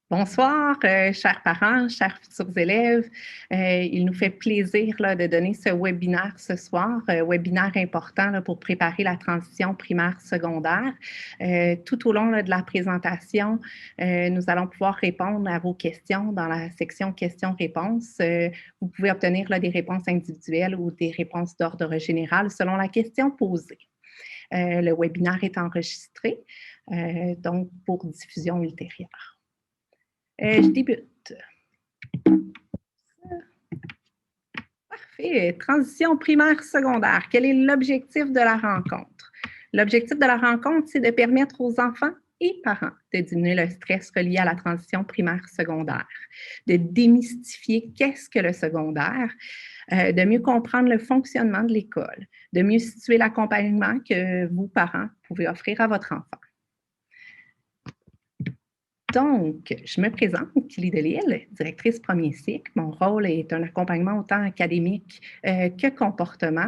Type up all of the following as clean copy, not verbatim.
Bonsoir, chers parents, chers futurs élèves. Il nous fait plaisir là, de donner ce webinaire ce soir, webinaire important là, pour préparer la transition primaire-secondaire. Tout au long là, de la présentation, nous allons pouvoir répondre à vos questions dans la section questions-réponses. Vous pouvez obtenir là, des réponses individuelles ou des réponses d'ordre général selon la question posée. Le webinaire est enregistré, donc pour diffusion ultérieure. Je débute. Parfait. Transition primaire-secondaire. Quel est l'objectif de la rencontre? L'objectif de la rencontre, c'est de permettre aux enfants et parents de diminuer le stress relié à la transition primaire-secondaire, de démystifier qu'est-ce que le secondaire, de mieux comprendre le fonctionnement de l'école, de mieux situer l'accompagnement que vous, parents, pouvez offrir à votre enfant. Donc, je me présente, Kelly Delisle, directrice premier cycle. Mon rôle est un accompagnement autant académique que comportement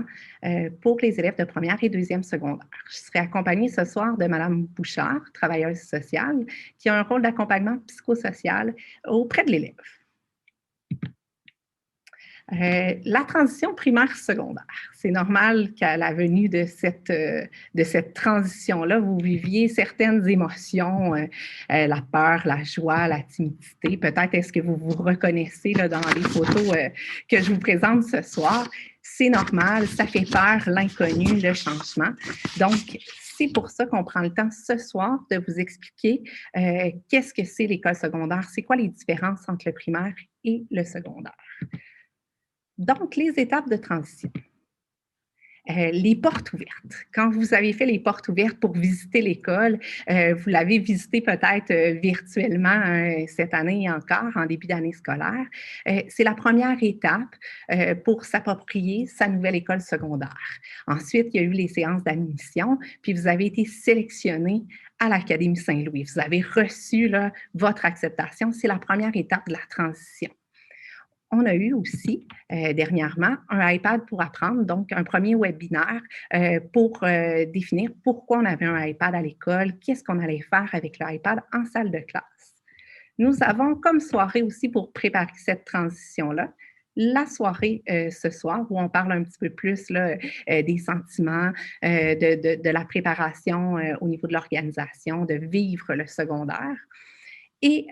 pour les élèves de première et deuxième secondaire. Je serai accompagnée ce soir de Mme Bouchard, travailleuse sociale, qui a un rôle d'accompagnement psychosocial auprès de l'élève. La transition primaire-secondaire. C'est normal qu'à la venue de cette transition-là, vous viviez certaines émotions, la peur, la joie, la timidité. Peut-être est-ce que vous vous reconnaissez là, dans les photos que je vous présente ce soir. C'est normal, ça fait peur, l'inconnu, le changement. Donc, c'est pour ça qu'on prend le temps ce soir de vous expliquer qu'est-ce que c'est l'école secondaire, c'est quoi les différences entre le primaire et le secondaire. Donc, les étapes de transition. Les portes ouvertes. Quand vous avez fait les portes ouvertes pour visiter l'école, vous l'avez visité peut-être virtuellement cette année encore, en début d'année scolaire. C'est la première étape pour s'approprier sa nouvelle école secondaire. Ensuite, il y a eu les séances d'admission, puis vous avez été sélectionné à l'Académie Saint-Louis. Vous avez reçu là, votre acceptation. C'est la première étape de la transition. On a eu aussi dernièrement un iPad pour apprendre, donc un premier webinaire pour définir pourquoi on avait un iPad à l'école, qu'est-ce qu'on allait faire avec l'iPad en salle de classe. Nous avons comme soirée aussi pour préparer cette transition-là, la soirée ce soir où on parle un petit peu plus là, des sentiments, de la préparation au niveau de l'organisation, de vivre le secondaire. Et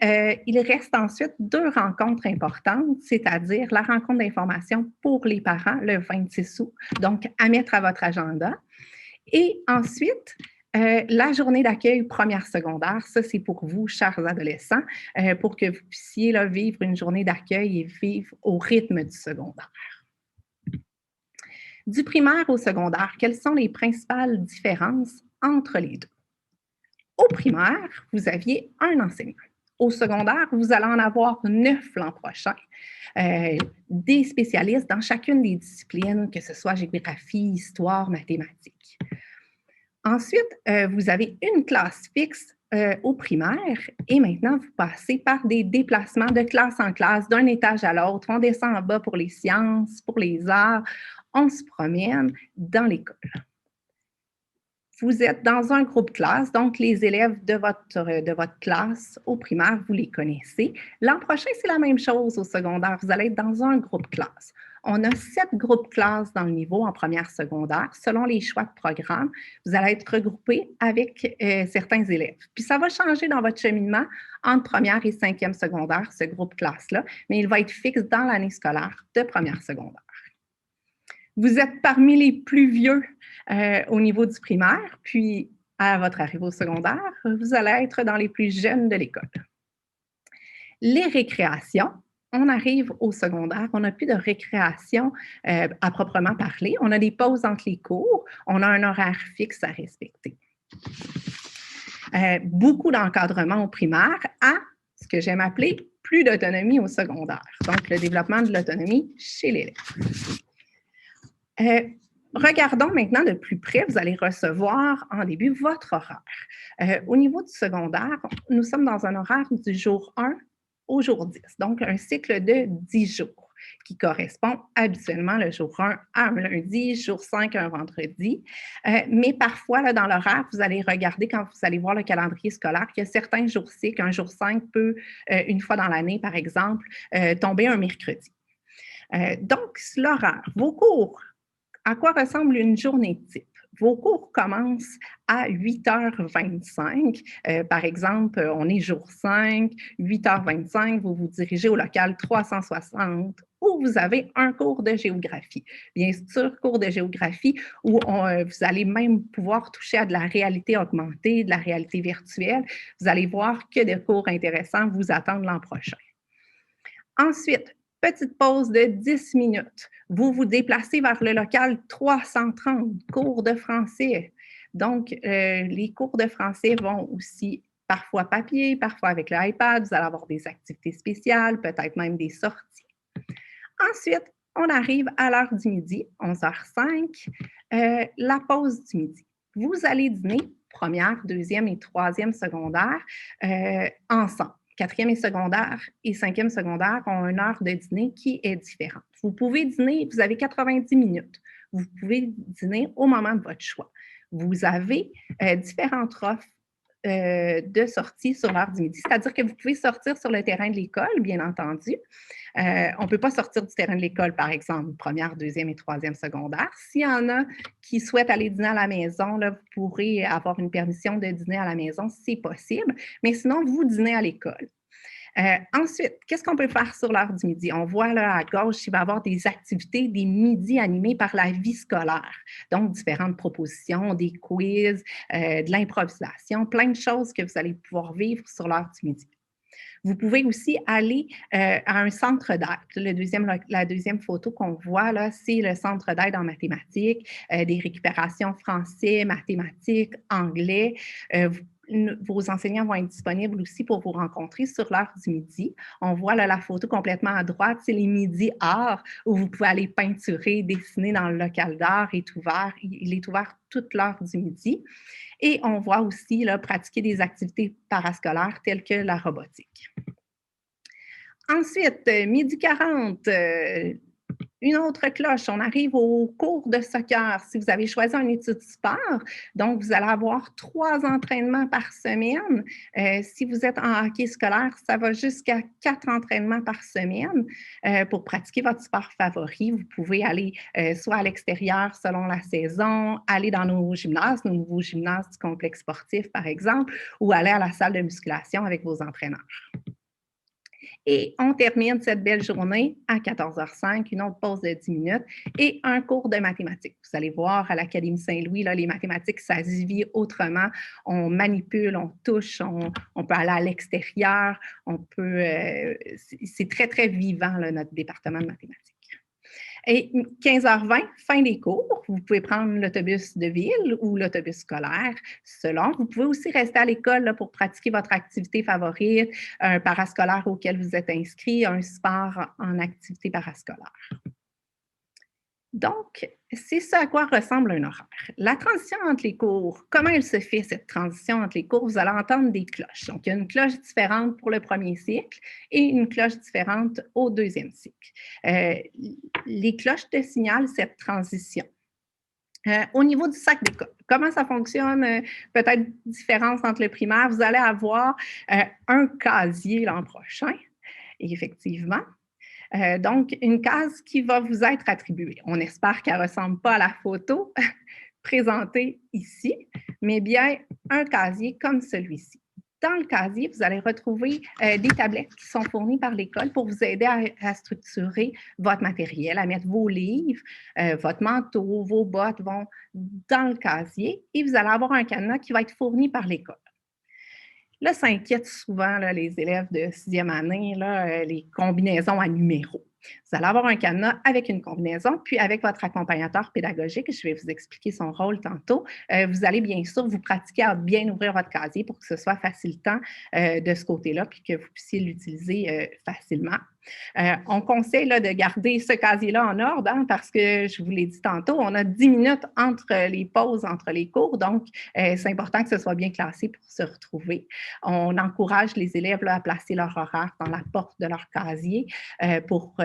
il reste ensuite 2 rencontres importantes, c'est-à-dire la rencontre d'information pour les parents le 26 août, donc à mettre à votre agenda. Et ensuite, la journée d'accueil première secondaire, ça c'est pour vous, chers adolescents, pour que vous puissiez là, vivre une journée d'accueil et vivre au rythme du secondaire. Du primaire au secondaire, quelles sont les principales différences entre les deux? Au primaire, vous aviez un enseignant. Au secondaire, vous allez en avoir 9 l'an prochain. Des spécialistes dans chacune des disciplines, que ce soit géographie, histoire, mathématiques. Ensuite, vous avez une classe fixe au primaire et maintenant, vous passez par des déplacements de classe en classe, d'un étage à l'autre. On descend en bas pour les sciences, pour les arts. On se promène dans l'école. Vous êtes dans un groupe classe, donc les élèves de votre classe au primaire, vous les connaissez. L'an prochain, c'est la même chose au secondaire. Vous allez être dans un groupe classe. On a 7 groupes classes dans le niveau en première secondaire. Selon les choix de programme, vous allez être regroupés avec certains élèves. Puis ça va changer dans votre cheminement entre première et cinquième secondaire, ce groupe classe-là, mais il va être fixe dans l'année scolaire de première secondaire. Vous êtes parmi les plus vieux au niveau du primaire, puis à votre arrivée au secondaire, vous allez être dans les plus jeunes de l'école. Les récréations, on arrive au secondaire, on n'a plus de récréation à proprement parler. On a des pauses entre les cours, on a un horaire fixe à respecter. Beaucoup d'encadrement au primaire à ce que j'aime appeler plus d'autonomie au secondaire. Donc, le développement de l'autonomie chez l'élève. Regardons maintenant de plus près, vous allez recevoir en début votre horaire. Au niveau du secondaire, nous sommes dans un horaire du jour 1 au jour 10, donc un cycle de 10 jours. qui correspond habituellement le jour 1 à un lundi, jour 5 à un vendredi. Mais parfois, là, dans l'horaire, vous allez regarder quand vous allez voir le calendrier scolaire qu'il y a certains jours-ci qu'un jour 5 peut, une fois dans l'année, par exemple, tomber un mercredi. Donc, l'horaire, vos cours, à quoi ressemble une journée type? Vos cours commencent à 8h25. Par exemple, on est jour 5, 8h25, vous vous dirigez au local 360 où vous avez un cours de géographie. Bien sûr, cours de géographie où vous allez même pouvoir toucher à de la réalité augmentée, de la réalité virtuelle. Vous allez voir que des cours intéressants vous attendent l'an prochain. Ensuite, petite pause de 10 minutes. Vous vous déplacez vers le local 330, cours de français. Donc, les cours de français vont aussi parfois papier, parfois avec l'iPad. Vous allez avoir des activités spéciales, peut-être même des sorties. Ensuite, on arrive à l'heure du midi, 11h05, la pause du midi. Vous allez dîner, première, deuxième et troisième secondaire, ensemble. Quatrième et secondaire et cinquième secondaire ont une heure de dîner qui est différente. Vous pouvez dîner, vous avez 90 minutes. Vous pouvez dîner au moment de votre choix. Vous avez différentes offres de sortie sur l'heure du midi, c'est-à-dire que vous pouvez sortir sur le terrain de l'école, bien entendu. On ne peut pas sortir du terrain de l'école, par exemple, première, deuxième et troisième secondaire. S'il y en a qui souhaitent aller dîner à la maison, là, vous pourrez avoir une permission de dîner à la maison, c'est possible, mais sinon, vous dînez à l'école. Ensuite, qu'est-ce qu'on peut faire sur l'heure du midi? On voit là à gauche, il va y avoir des activités, des midis animés par la vie scolaire. Donc, différentes propositions, des quiz, de l'improvisation, plein de choses que vous allez pouvoir vivre sur l'heure du midi. Vous pouvez aussi aller à un centre d'aide. La deuxième photo qu'on voit là, c'est le centre d'aide en mathématiques, des récupérations français, mathématiques, anglais. Vos enseignants vont être disponibles aussi pour vous rencontrer sur l'heure du midi. On voit là, la photo complètement à droite, c'est les midis arts où vous pouvez aller peinturer, dessiner dans le local d'art. Il est ouvert toute l'heure du midi. Et on voit aussi là, pratiquer des activités parascolaires telles que la robotique. Ensuite, midi 40, une autre cloche, on arrive au cours de soccer. Si vous avez choisi une étude sport, donc vous allez avoir 3 entraînements par semaine. Si vous êtes en hockey scolaire, ça va jusqu'à 4 entraînements par semaine pour pratiquer votre sport favori. Vous pouvez aller soit à l'extérieur selon la saison, aller dans nos nouveaux gymnases du complexe sportif, par exemple, ou aller à la salle de musculation avec vos entraîneurs. Et on termine cette belle journée à 14h05, une autre pause de 10 minutes et un cours de mathématiques. Vous allez voir à l'Académie Saint-Louis, là, les mathématiques, ça se vit autrement. On manipule, on touche, on peut aller à l'extérieur, c'est très, très vivant, là, notre département de mathématiques. Et 15h20, fin des cours. Vous pouvez prendre l'autobus de ville ou l'autobus scolaire, selon. Vous pouvez aussi rester à l'école là, pour pratiquer votre activité favorite, un parascolaire auquel vous êtes inscrit, un sport en activité parascolaire. Donc, c'est ça à quoi ressemble un horaire. La transition entre les cours, comment elle se fait, cette transition entre les cours? Vous allez entendre des cloches. Donc, il y a une cloche différente pour le premier cycle et une cloche différente au deuxième cycle. Les cloches te signalent cette transition. Au niveau du sac d'école, comment ça fonctionne? Peut-être différence entre le primaire. Vous allez avoir un casier l'an prochain, et effectivement. Donc, une case qui va vous être attribuée. On espère qu'elle ne ressemble pas à la photo présentée ici, mais bien un casier comme celui-ci. Dans le casier, vous allez retrouver des tablettes qui sont fournies par l'école pour vous aider à structurer votre matériel, à mettre vos livres, votre manteau, vos bottes vont dans le casier et vous allez avoir un cadenas qui va être fourni par l'école. Là, ça inquiète souvent là, les élèves de 6e année, là, les combinaisons à numéros. Vous allez avoir un cadenas avec une combinaison, puis avec votre accompagnateur pédagogique, je vais vous expliquer son rôle tantôt. Vous allez bien sûr vous pratiquer à bien ouvrir votre casier pour que ce soit facilitant de ce côté-là, puis que vous puissiez l'utiliser facilement. On conseille là, de garder ce casier-là en ordre parce que, je vous l'ai dit tantôt, on a 10 minutes entre les pauses, entre les cours, donc c'est important que ce soit bien classé pour se retrouver. On encourage les élèves là, à placer leur horaire dans la porte de leur casier pour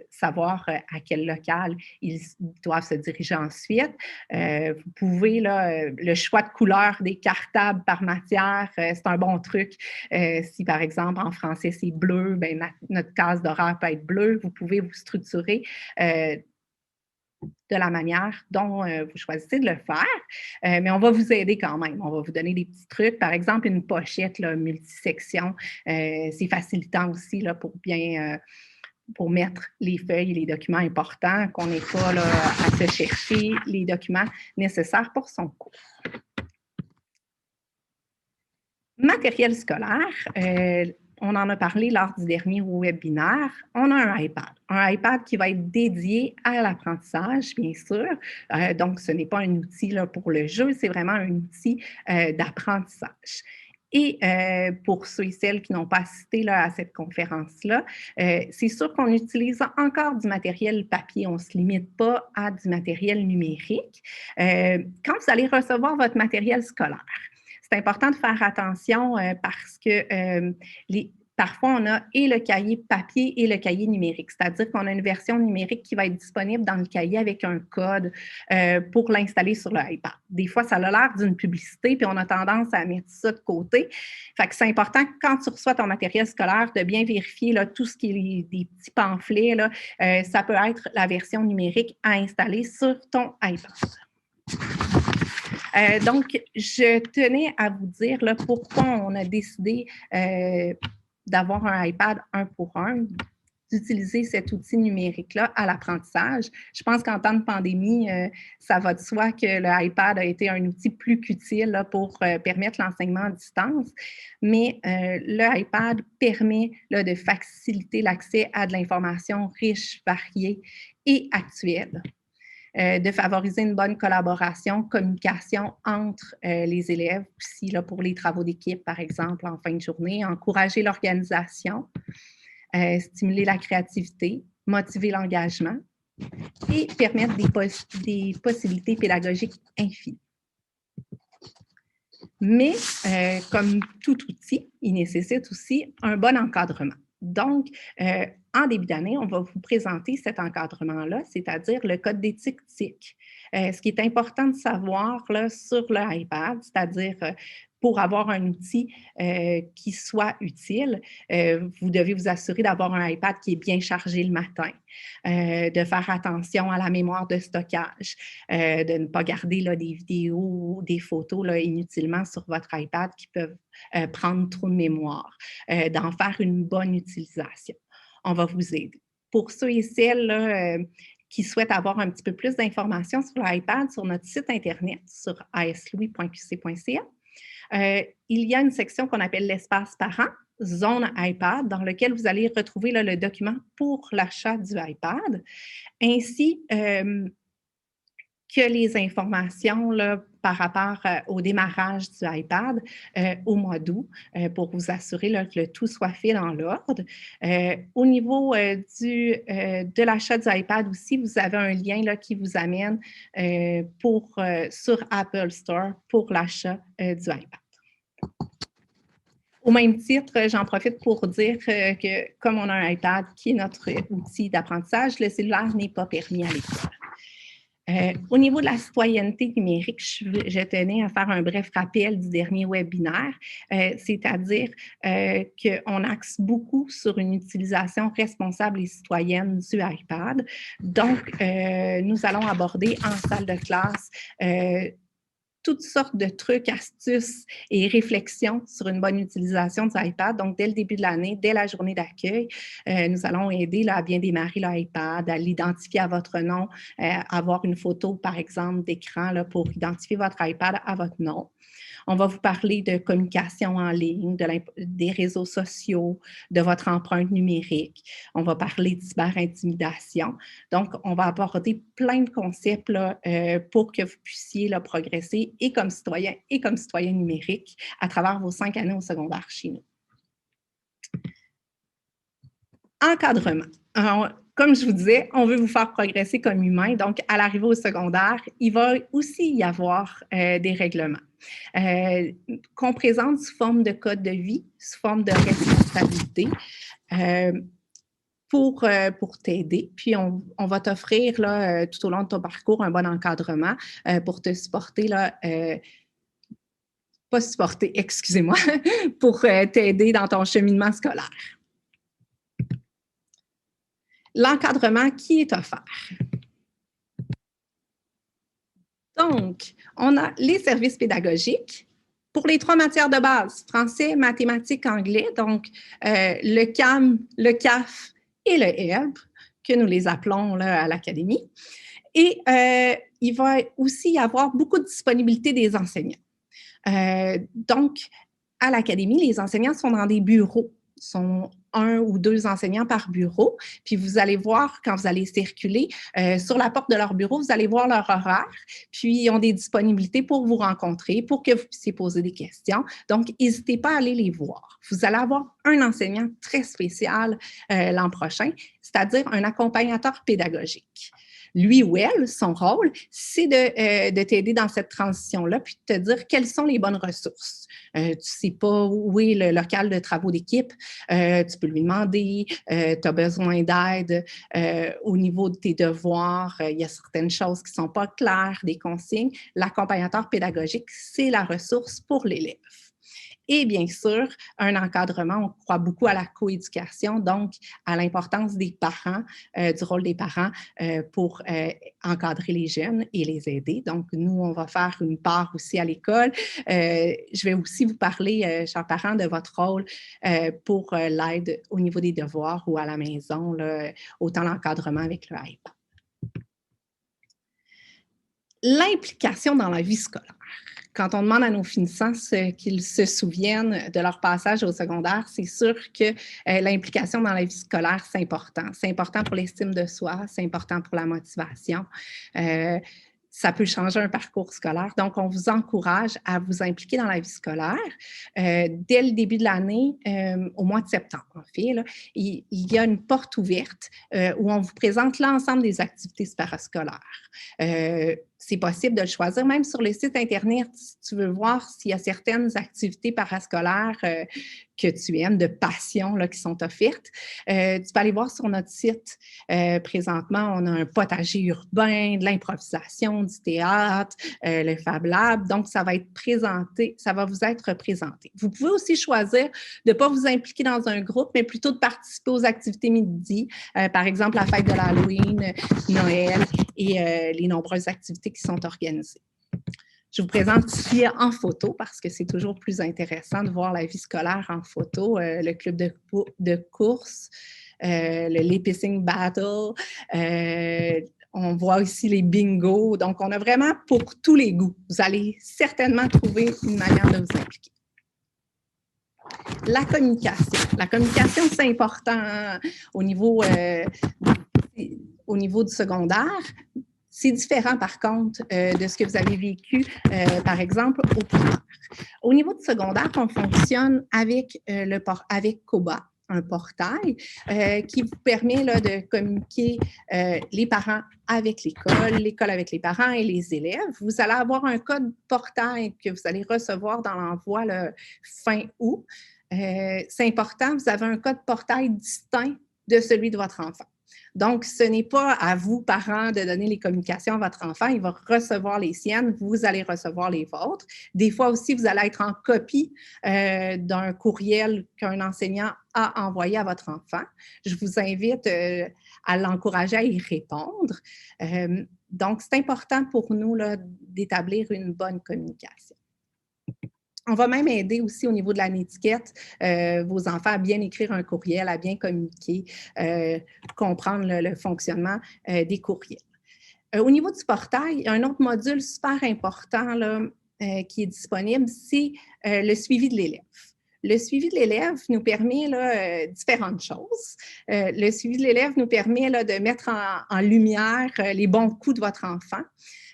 savoir à quel local ils doivent se diriger ensuite. Vous pouvez, là, le choix de couleur des cartables par matière, c'est un bon truc. Si, par exemple, en français, c'est bleu, ben, notre case d'horaire peut être bleue. Vous pouvez vous structurer de la manière dont vous choisissez de le faire, mais on va vous aider quand même. On va vous donner des petits trucs. Par exemple, une pochette là, multisection, c'est facilitant aussi là, pour bien pour mettre les feuilles et les documents importants, qu'on n'ait pas là, à se chercher les documents nécessaires pour son cours. Matériel scolaire, on en a parlé lors du dernier webinaire, on a un iPad. Un iPad qui va être dédié à l'apprentissage, bien sûr. Donc, ce n'est pas un outil là, pour le jeu, c'est vraiment un outil d'apprentissage. Et pour ceux et celles qui n'ont pas assisté là, à cette conférence-là, c'est sûr qu'on utilise encore du matériel papier. On ne se limite pas à du matériel numérique. Quand vous allez recevoir votre matériel scolaire, c'est important de faire attention parce que parfois, on a et le cahier papier et le cahier numérique, c'est-à-dire qu'on a une version numérique qui va être disponible dans le cahier avec un code pour l'installer sur l'iPad. Des fois, ça a l'air d'une publicité, puis on a tendance à mettre ça de côté. Fait que c'est important, quand tu reçois ton matériel scolaire, de bien vérifier là, tout ce qui est des petits pamphlets. Là, ça peut être la version numérique à installer sur ton iPad. Donc, je tenais à vous dire là, pourquoi on a décidé d'avoir un iPad 1 pour 1, d'utiliser cet outil numérique-là à l'apprentissage. Je pense qu'en temps de pandémie, ça va de soi que l'iPad a été un outil plus qu'utile là, pour permettre l'enseignement à distance, mais l'iPad permet là, de faciliter l'accès à de l'information riche, variée et actuelle. De favoriser une bonne collaboration, communication entre les élèves aussi, là, pour les travaux d'équipe, par exemple, en fin de journée, encourager l'organisation, stimuler la créativité, motiver l'engagement et permettre des possibilités pédagogiques infinies. Mais, comme tout outil, il nécessite aussi un bon encadrement. Donc, en début d'année, on va vous présenter cet encadrement-là, c'est-à-dire le code d'éthique TIC. Ce qui est important de savoir là, sur l'iPad, c'est-à-dire pour avoir un outil qui soit utile, vous devez vous assurer d'avoir un iPad qui est bien chargé le matin, de faire attention à la mémoire de stockage, de ne pas garder là, des vidéos ou des photos là, inutilement sur votre iPad qui peuvent prendre trop de mémoire, d'en faire une bonne utilisation. On va vous aider. Pour ceux et celles là, qui souhaitent avoir un petit peu plus d'informations sur l'iPad, sur notre site Internet, sur aslouis.qc.ca, il y a une section qu'on appelle l'espace parent, zone iPad, dans lequel vous allez retrouver là, le document pour l'achat du iPad, ainsi que les informations là, par rapport au démarrage du iPad au mois d'août pour vous assurer là, que le tout soit fait dans l'ordre. Au niveau de l'achat du iPad aussi, vous avez un lien là, qui vous amène sur Apple Store pour l'achat du iPad. Au même titre, j'en profite pour dire que comme on a un iPad qui est notre outil d'apprentissage, le cellulaire n'est pas permis à l'école. Au niveau de la citoyenneté numérique, je tenais à faire un bref rappel du dernier webinaire, c'est-à-dire qu'on axe beaucoup sur une utilisation responsable et citoyenne du iPad. Donc, nous allons aborder en salle de classe toutes sortes de trucs, astuces et réflexions sur une bonne utilisation du iPad. Donc, dès le début de l'année, dès la journée d'accueil, nous allons aider là, à bien démarrer l'iPad, à l'identifier à votre nom, avoir une photo, par exemple, d'écran là, pour identifier votre iPad à votre nom. On va vous parler de communication en ligne, des réseaux sociaux, de votre empreinte numérique. On va parler de cyberintimidation. Donc, on va aborder plein de concepts là, pour que vous puissiez là, progresser et comme citoyen numérique à travers vos 5 années au secondaire chez nous. Encadrement. Alors, comme je vous disais, on veut vous faire progresser comme humain. Donc, à l'arrivée au secondaire, il va aussi y avoir des règlements qu'on présente sous forme de code de vie, sous forme de responsabilité. Pour t'aider. Puis, on va t'offrir là, tout au long de ton parcours un bon encadrement pour te supporter, là, pas supporter, excusez-moi, pour t'aider dans ton cheminement scolaire. L'encadrement qui est offert. Donc, on a les services pédagogiques pour les 3 matières de base, français, mathématiques, anglais, donc le CAM, le CAF et le EB, que nous les appelons là, à l'Académie. Et il va aussi y avoir beaucoup de disponibilité des enseignants. Donc, à l'Académie, les enseignants sont dans des bureaux, sont 1 ou 2 enseignants par bureau. Puis vous allez voir, quand vous allez circuler, sur la porte de leur bureau, vous allez voir leur horaire. Puis ils ont des disponibilités pour vous rencontrer, pour que vous puissiez poser des questions. Donc, n'hésitez pas à aller les voir. Vous allez avoir un enseignant très spécial l'an prochain, c'est-à-dire un accompagnateur pédagogique. Lui ou elle, son rôle, c'est de t'aider dans cette transition-là, puis de te dire quelles sont les bonnes ressources. Tu ne sais pas où est le local de travaux d'équipe, tu peux lui demander, tu as besoin d'aide au niveau de tes devoirs, il y a certaines choses qui ne sont pas claires, des consignes. L'accompagnateur pédagogique, c'est la ressource pour l'élève. Et bien sûr, un encadrement, on croit beaucoup à la coéducation, donc à l'importance des parents, du rôle des parents pour encadrer les jeunes et les aider. Donc, nous, on va faire une part aussi à l'école. Je vais aussi vous parler, chers parents, de votre rôle pour l'aide au niveau des devoirs ou à la maison, là, autant l'encadrement avec le iPad. L'implication dans la vie scolaire. Quand on demande à nos finissants qu'ils se souviennent de leur passage au secondaire, c'est sûr que l'implication dans la vie scolaire, c'est important. C'est important pour l'estime de soi, c'est important pour la motivation. Ça peut changer un parcours scolaire. Donc, on vous encourage à vous impliquer dans la vie scolaire. Dès le début de l'année, au mois de septembre, en fait, là, il y a une porte ouverte où on vous présente l'ensemble des activités parascolaires. C'est possible de le choisir, même sur le site Internet, si tu veux voir s'il y a certaines activités parascolaires que tu aimes, de passion là, qui sont offertes. Tu peux aller voir sur notre site. Présentement, on a un potager urbain, de l'improvisation, du théâtre, le Fab Lab. Donc, ça va être présenté, ça va vous être présenté. Vous pouvez aussi choisir de ne pas vous impliquer dans un groupe, mais plutôt de participer aux activités midi, par exemple la fête de l'Halloween, Noël et les nombreuses activités qui sont organisées. Je vous présente ici en photo parce que c'est toujours plus intéressant de voir la vie scolaire en photo, le club de course, le lip-sync battle, on voit aussi les bingos. Donc, on a vraiment pour tous les goûts. Vous allez certainement trouver une manière de vous impliquer. La communication. La communication, c'est important au niveau du secondaire. C'est différent, par contre, de ce que vous avez vécu, par exemple, au primaire. Au niveau du secondaire, on fonctionne avec COBA, un portail qui vous permet là, de communiquer les parents avec l'école avec les parents et les élèves. Vous allez avoir un code portail que vous allez recevoir dans l'envoi fin août. C'est important, vous avez un code portail distinct de celui de votre enfant. Donc, ce n'est pas à vous, parents, de donner les communications à votre enfant. Il va recevoir les siennes, vous allez recevoir les vôtres. Des fois aussi, vous allez être en copie d'un courriel qu'un enseignant a envoyé à votre enfant. Je vous invite à l'encourager à y répondre. Donc, c'est important pour nous là, d'établir une bonne communication. On va même aider aussi au niveau de la netiquette vos enfants à bien écrire un courriel, à bien communiquer, comprendre le fonctionnement des courriels. Au niveau du portail, il y a un autre module super important là, qui est disponible, c'est le suivi de l'élève. Le suivi de l'élève nous permet là, différentes choses. Le suivi de l'élève nous permet là, de mettre en lumière les bons coups de votre enfant.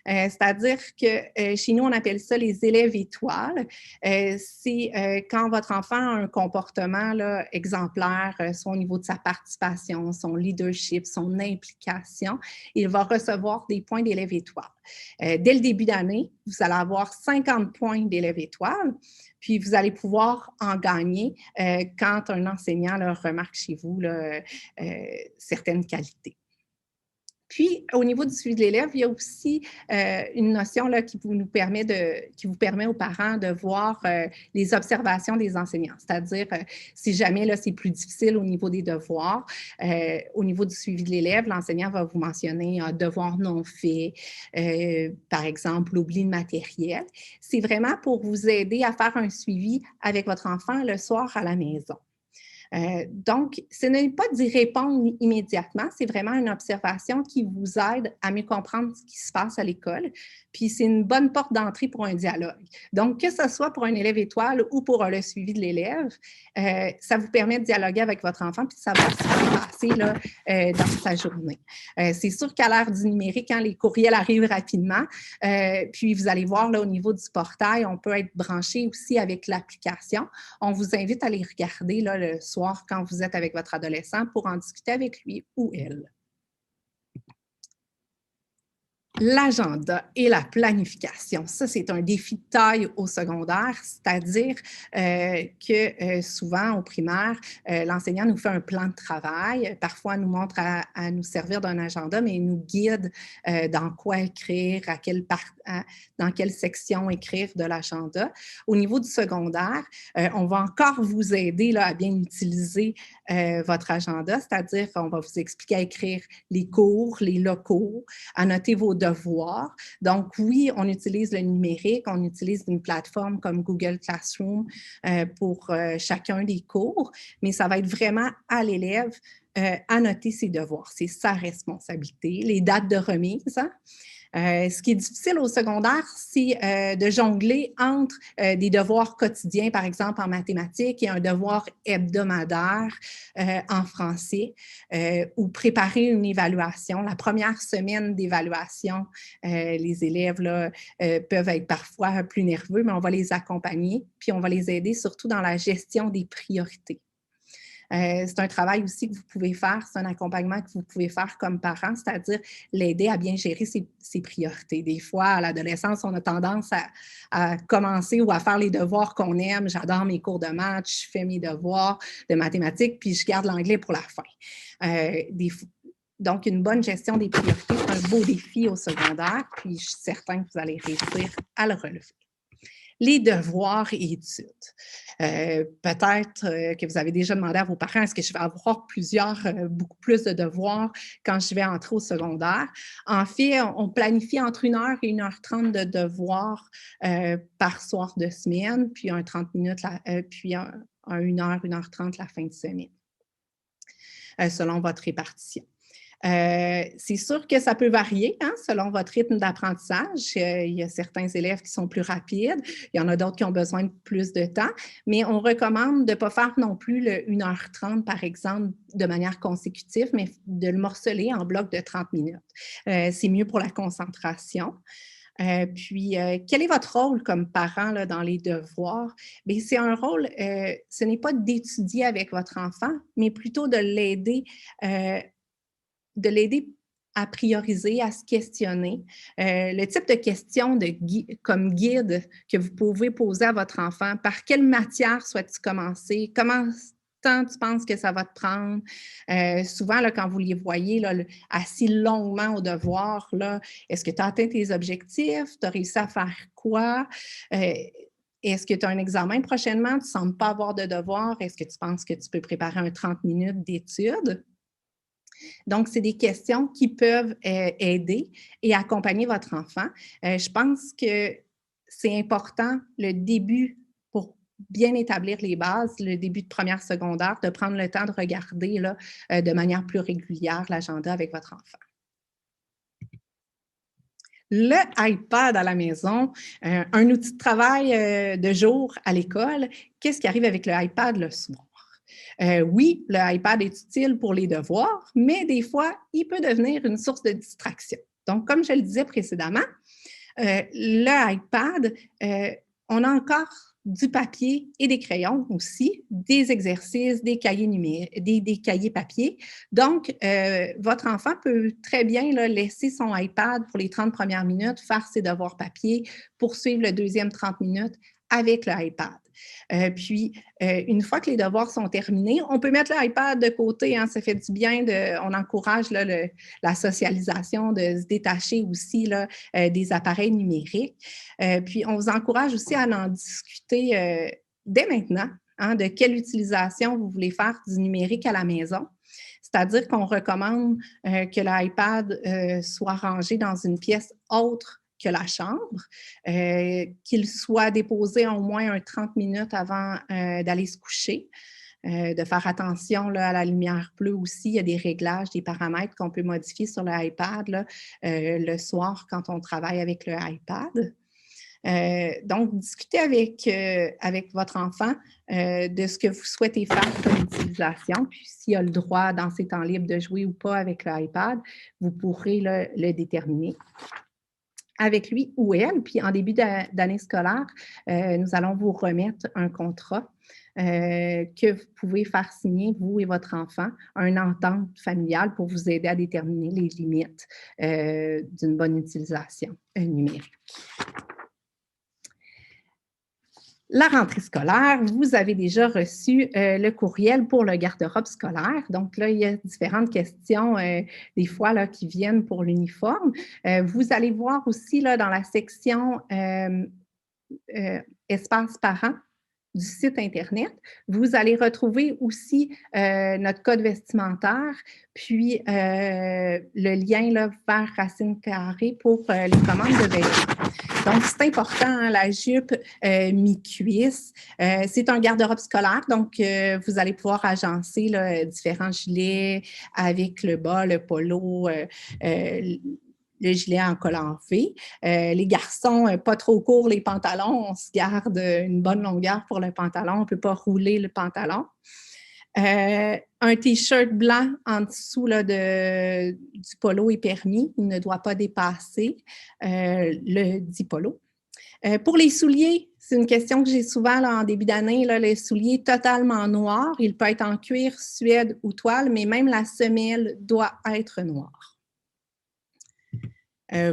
C'est-à-dire que chez nous, on appelle ça les élèves étoiles. C'est quand votre enfant a un comportement là, exemplaire, soit au niveau de sa participation, son leadership, son implication, il va recevoir des points d'élève étoile. Dès le début d'année, vous allez avoir 50 points d'élève étoile, puis vous allez pouvoir en gagner quand un enseignant là, remarque chez vous là, certaines qualités. Puis, au niveau du suivi de l'élève, il y a aussi une notion là, qui vous permet aux parents de voir les observations des enseignants. C'est-à-dire, si jamais là, c'est plus difficile au niveau des devoirs, au niveau du suivi de l'élève, l'enseignant va vous mentionner un devoir non fait, par exemple, l'oubli de matériel. C'est vraiment pour vous aider à faire un suivi avec votre enfant le soir à la maison. Donc, ce n'est pas d'y répondre immédiatement, c'est vraiment une observation qui vous aide à mieux comprendre ce qui se passe à l'école. Puis, c'est une bonne porte d'entrée pour un dialogue. Donc, que ce soit pour un élève étoile ou pour le suivi de l'élève, ça vous permet de dialoguer avec votre enfant puis de savoir ce qui va se passer là, dans sa journée. C'est sûr qu'à l'ère du numérique, quand les courriels arrivent rapidement, puis vous allez voir là, au niveau du portail, on peut être branché aussi avec l'application. On vous invite à les regarder là, le soir quand vous êtes avec votre adolescent pour en discuter avec lui ou elle. L'agenda et la planification, ça, c'est un défi de taille au secondaire, c'est-à-dire que souvent, au primaire, l'enseignant nous fait un plan de travail, parfois nous montre à nous servir d'un agenda, mais il nous guide dans quoi écrire, dans quelle section écrire de l'agenda. Au niveau du secondaire, on va encore vous aider là, à bien utiliser votre agenda, c'est-à-dire qu'on va vous expliquer à écrire les cours, les locaux, à noter vos devoirs. Donc, oui, on utilise le numérique, on utilise une plateforme comme Google Classroom pour chacun des cours, mais ça va être vraiment à l'élève à noter ses devoirs. C'est sa responsabilité. Les dates de remise, hein? Ce qui est difficile au secondaire, c'est de jongler entre des devoirs quotidiens, par exemple en mathématiques, et un devoir hebdomadaire en français, ou préparer une évaluation. La première semaine d'évaluation, les élèves là, peuvent être parfois plus nerveux, mais on va les accompagner, puis on va les aider surtout dans la gestion des priorités. C'est un travail aussi que vous pouvez faire, c'est un accompagnement que vous pouvez faire comme parent, c'est-à-dire l'aider à bien gérer ses priorités. Des fois, à l'adolescence, on a tendance à commencer ou à faire les devoirs qu'on aime. J'adore mes cours de maths, je fais mes devoirs de mathématiques, puis je garde l'anglais pour la fin. Donc, une bonne gestion des priorités, c'est un beau défi au secondaire, puis je suis certaine que vous allez réussir à le relever. Les devoirs et études. Peut-être que vous avez déjà demandé à vos parents, est-ce que je vais avoir beaucoup plus de devoirs quand je vais entrer au secondaire? En fait, on planifie entre 1 heure et 1h30 de devoirs par soir de semaine, puis un 30 minutes, puis un 1 heure, 1h30 la fin de semaine, selon votre répartition. C'est sûr que ça peut varier hein, selon votre rythme d'apprentissage. Il y a certains élèves qui sont plus rapides, il y en a d'autres qui ont besoin de plus de temps, mais on recommande de ne pas faire non plus le 1h30, par exemple, de manière consécutive, mais de le morceler en blocs de 30 minutes. C'est mieux pour la concentration. Quel est votre rôle comme parent là, dans les devoirs? Bien, c'est un rôle, ce n'est pas d'étudier avec votre enfant, mais plutôt de l'aider à prioriser, à se questionner. Le type de questions comme guide que vous pouvez poser à votre enfant, par quelle matière souhaites-tu commencer? Comment temps tu penses que ça va te prendre? Souvent, là, quand vous les voyez là, assis longuement au devoir, là, est-ce que tu as atteint tes objectifs? Tu as réussi à faire quoi? Est-ce que tu as un examen prochainement? Tu ne sembles pas avoir de devoir? Est-ce que tu penses que tu peux préparer un 30 minutes d'études? Donc, c'est des questions qui peuvent aider et accompagner votre enfant. Je pense que c'est important, le début, pour bien établir les bases, le début de première secondaire, de prendre le temps de regarder là, de manière plus régulière l'agenda avec votre enfant. Le iPad à la maison, un outil de travail de jour à l'école. Qu'est-ce qui arrive avec le iPad le soir? Oui, le iPad est utile pour les devoirs, mais des fois, il peut devenir une source de distraction. Donc, comme je le disais précédemment, le iPad, on a encore du papier et des crayons aussi, des exercices, des cahiers numériques, des cahiers papier. Donc, votre enfant peut très bien là, laisser son iPad pour les 30 premières minutes, faire ses devoirs papier, poursuivre le deuxième 30 minutes avec le iPad. Puis, une fois que les devoirs sont terminés, on peut mettre l'iPad de côté, hein, ça fait du bien, on encourage là, la socialisation, de se détacher aussi là, des appareils numériques. Puis, on vous encourage aussi à en discuter dès maintenant, hein, de quelle utilisation vous voulez faire du numérique à la maison. C'est-à-dire qu'on recommande que l'iPad soit rangé dans une pièce autre que la chambre, qu'il soit déposé au moins 30 minutes avant d'aller se coucher. De faire attention là, à la lumière bleue aussi. Il y a des réglages, des paramètres qu'on peut modifier sur l'iPad là, le soir quand on travaille avec le iPad. Donc, discutez avec votre enfant de ce que vous souhaitez faire comme utilisation. Puis, s'il a le droit dans ses temps libres de jouer ou pas avec l'iPad, vous pourrez là, le déterminer avec lui ou elle. Puis, en début d'année scolaire, nous allons vous remettre un contrat que vous pouvez faire signer, vous et votre enfant, une entente familiale pour vous aider à déterminer les limites d'une bonne utilisation numérique. La rentrée scolaire, vous avez déjà reçu le courriel pour le garde-robe scolaire. Donc là, il y a différentes questions, des fois, là, qui viennent pour l'uniforme. Vous allez voir aussi là, dans la section espace parents du site Internet, vous allez retrouver aussi notre code vestimentaire, puis le lien là, vers Racine Carrée pour les commandes de vêtements. Donc, c'est important, hein, la jupe mi-cuisse. C'est un garde-robe scolaire, donc vous allez pouvoir agencer là, différents gilets avec le bas, le polo, le gilet en collant V. Les garçons, pas trop courts, les pantalons, on se garde une bonne longueur pour le pantalon, on ne peut pas rouler le pantalon. Un T-shirt blanc en dessous là, du polo est permis, il ne doit pas dépasser le dit polo. Pour les souliers, c'est une question que j'ai souvent là, en début d'année, là, les souliers totalement noirs, il peut être en cuir, suède ou toile, mais même la semelle doit être noire.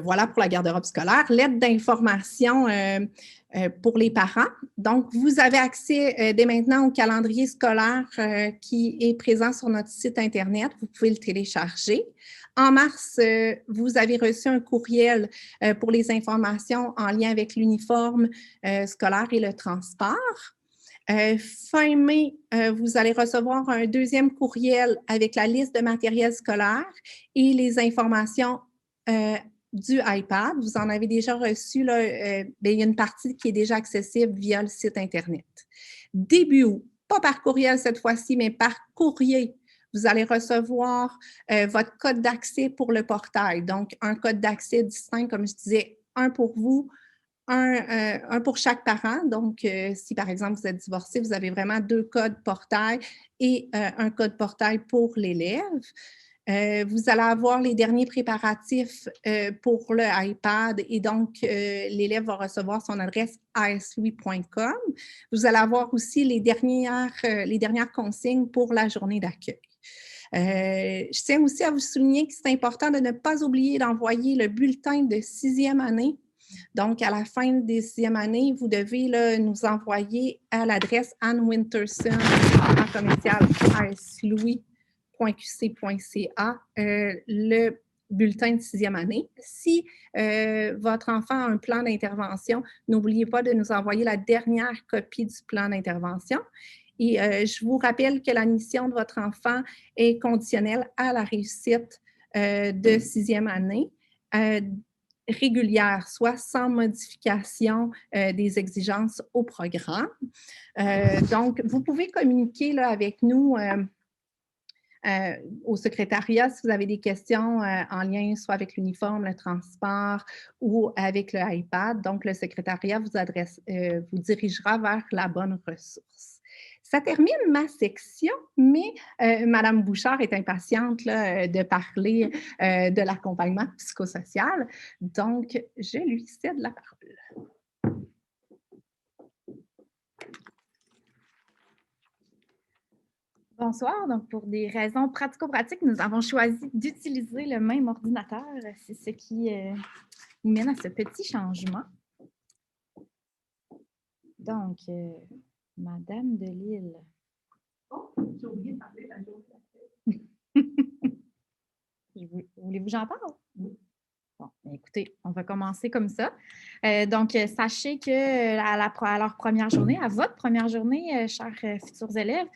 Voilà pour la garde-robe scolaire. Lettre d'information pour les parents. Donc, vous avez accès dès maintenant au calendrier scolaire qui est présent sur notre site Internet. Vous pouvez le télécharger. En mars, vous avez reçu un courriel pour les informations en lien avec l'uniforme scolaire et le transport. Fin mai, vous allez recevoir un deuxième courriel avec la liste de matériel scolaire et les informations du iPad. Vous en avez déjà reçu, là, bien, il y a une partie qui est déjà accessible via le site Internet. Début août, pas par courriel cette fois-ci, mais par courrier, vous allez recevoir votre code d'accès pour le portail. Donc, un code d'accès distinct, comme je disais, un pour vous, un pour chaque parent. Donc, si par exemple vous êtes divorcé, vous avez vraiment 2 codes portail et un code portail pour l'élève. Vous allez avoir les derniers préparatifs pour le iPad et donc l'élève va recevoir son adresse aslui.com. Vous allez avoir aussi les dernières consignes pour la journée d'accueil. Je tiens aussi à vous souligner que c'est important de ne pas oublier d'envoyer le bulletin de 6e année. Donc, à la fin des 6e année, vous devez là, nous envoyer à l'adresse anne-winterson@aslui.qc.ca le bulletin de 6e année. Si votre enfant a un plan d'intervention, n'oubliez pas de nous envoyer la dernière copie du plan d'intervention. Et je vous rappelle que la mission de votre enfant est conditionnelle à la réussite de 6e année régulière, soit sans modification des exigences au programme. Donc, vous pouvez communiquer là, avec nous au secrétariat si vous avez des questions en lien soit avec l'uniforme, le transport ou avec le iPad. Donc, le secrétariat vous dirigera vers la bonne ressource. Ça termine ma section, mais Madame Bouchard est impatiente là, de parler de l'accompagnement psychosocial. Donc, je lui cède la parole. Bonsoir. Donc, pour des raisons pratico-pratiques, nous avons choisi d'utiliser le même ordinateur. C'est ce qui nous mène à ce petit changement. Donc, Madame Delisle. Oh, j'ai oublié de parler de la journée. Voulez-vous que j'en parle? Oui. Bon, écoutez, on va commencer comme ça. Donc, sachez que à leur première journée, à votre première journée, chers futurs élèves,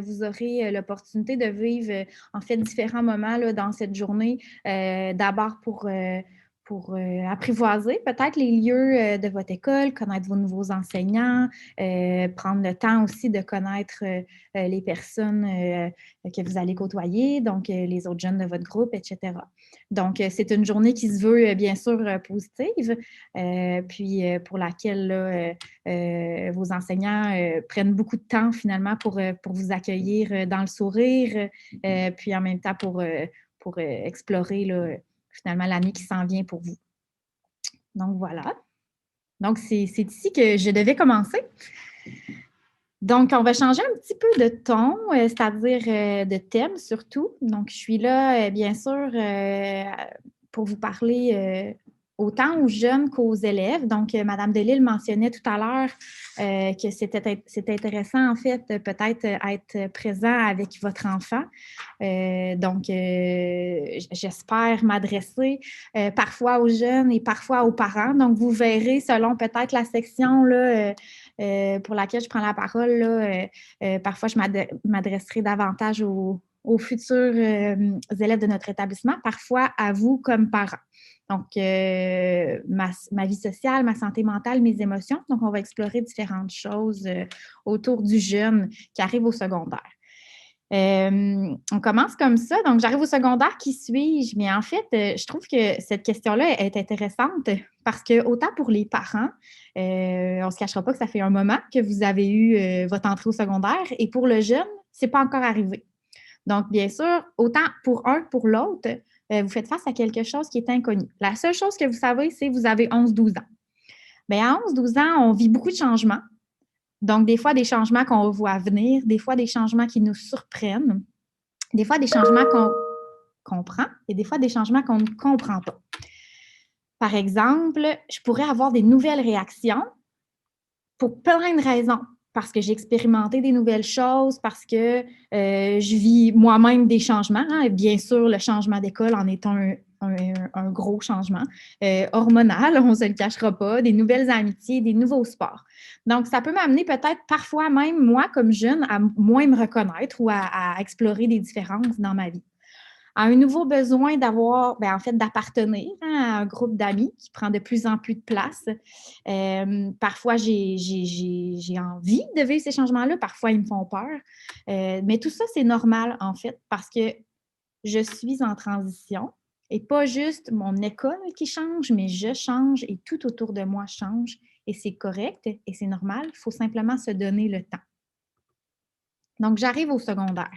vous aurez l'opportunité de vivre, en fait, différents moments là, dans cette journée. D'abord pour apprivoiser peut-être les lieux de votre école, connaître vos nouveaux enseignants, prendre le temps aussi de connaître les personnes que vous allez côtoyer, donc les autres jeunes de votre groupe, etc. Donc, c'est une journée qui se veut, bien sûr, positive, puis pour laquelle là, vos enseignants prennent beaucoup de temps, finalement, pour vous accueillir dans le sourire, puis en même temps pour explorer, là, finalement, l'année qui s'en vient pour vous. Donc, voilà. Donc, c'est ici que je devais commencer. Donc, on va changer un petit peu de ton, c'est-à-dire de thème surtout. Donc, je suis là, bien sûr, pour vous parler autant aux jeunes qu'aux élèves. Donc, Mme Delisle mentionnait tout à l'heure que c'était intéressant, en fait, peut-être être présent avec votre enfant. Donc, j'espère m'adresser parfois aux jeunes et parfois aux parents. Donc, vous verrez, selon peut-être la section là, pour laquelle je prends la parole, là, parfois je m'adresserai davantage aux futurs élèves de notre établissement, parfois à vous comme parents. Donc, ma vie sociale, ma santé mentale, mes émotions. Donc, on va explorer différentes choses autour du jeune qui arrive au secondaire. On commence comme ça. Donc, j'arrive au secondaire, qui suis-je? Mais en fait, je trouve que cette question-là est intéressante parce que autant pour les parents, on ne se cachera pas que ça fait un moment que vous avez eu votre entrée au secondaire et pour le jeune, ce n'est pas encore arrivé. Donc, bien sûr, autant pour un, pour l'autre, vous faites face à quelque chose qui est inconnu. La seule chose que vous savez, c'est que vous avez 11-12 ans. Bien, à 11-12 ans, on vit beaucoup de changements. Donc, des fois, des changements qu'on voit venir, des fois, des changements qui nous surprennent, des fois, des changements qu'on comprend et des fois, des changements qu'on ne comprend pas. Par exemple, je pourrais avoir des nouvelles réactions pour plein de raisons. Parce que j'ai expérimenté des nouvelles choses, parce que je vis moi-même des changements. Hein. Bien sûr, le changement d'école en est un gros changement hormonal, on ne se le cachera pas, des nouvelles amitiés, des nouveaux sports. Donc, ça peut m'amener peut-être parfois même, moi, comme jeune, à moins me reconnaître ou à explorer des différences dans ma vie. À un nouveau besoin d'avoir, en fait, d'appartenir à un groupe d'amis qui prend de plus en plus de place. Parfois, j'ai envie de vivre ces changements-là. Parfois, ils me font peur. Mais tout ça, c'est normal, en fait, parce que je suis en transition et pas juste mon école qui change, mais je change et tout autour de moi change. Et c'est correct et c'est normal. Il faut simplement se donner le temps. Donc, j'arrive au secondaire.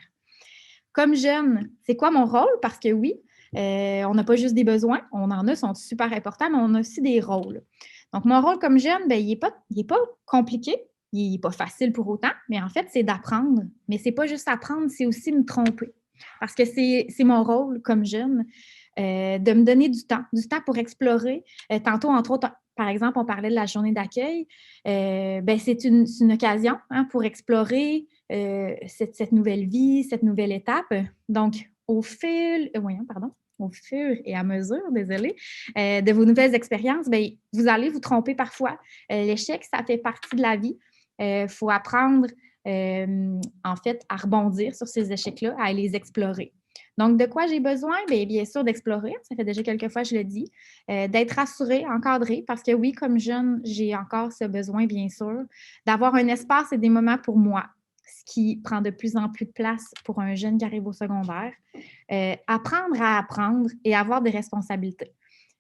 Comme jeune, c'est quoi mon rôle? Parce que oui, on n'a pas juste des besoins, on en a, sont super importants, mais on a aussi des rôles. Donc, mon rôle comme jeune, il n'est pas compliqué, il n'est pas facile pour autant, mais en fait, c'est d'apprendre. Mais ce n'est pas juste apprendre, c'est aussi me tromper. Parce que c'est mon rôle comme jeune de me donner du temps pour explorer. Tantôt, entre autres, par exemple, on parlait de la journée d'accueil. C'est une occasion pour explorer cette nouvelle vie, cette nouvelle étape. Donc, au fur et à mesure, de vos nouvelles expériences, vous allez vous tromper parfois. L'échec, ça fait partie de la vie. Il faut apprendre, en fait, à rebondir sur ces échecs-là, à les explorer. Donc, de quoi j'ai besoin? Bien sûr, d'explorer. Ça fait déjà quelques fois, je le dis. D'être rassurée, encadrée, parce que oui, comme jeune, j'ai encore ce besoin, bien sûr, d'avoir un espace et des moments pour moi, ce qui prend de plus en plus de place pour un jeune qui arrive au secondaire. Apprendre à apprendre et avoir des responsabilités.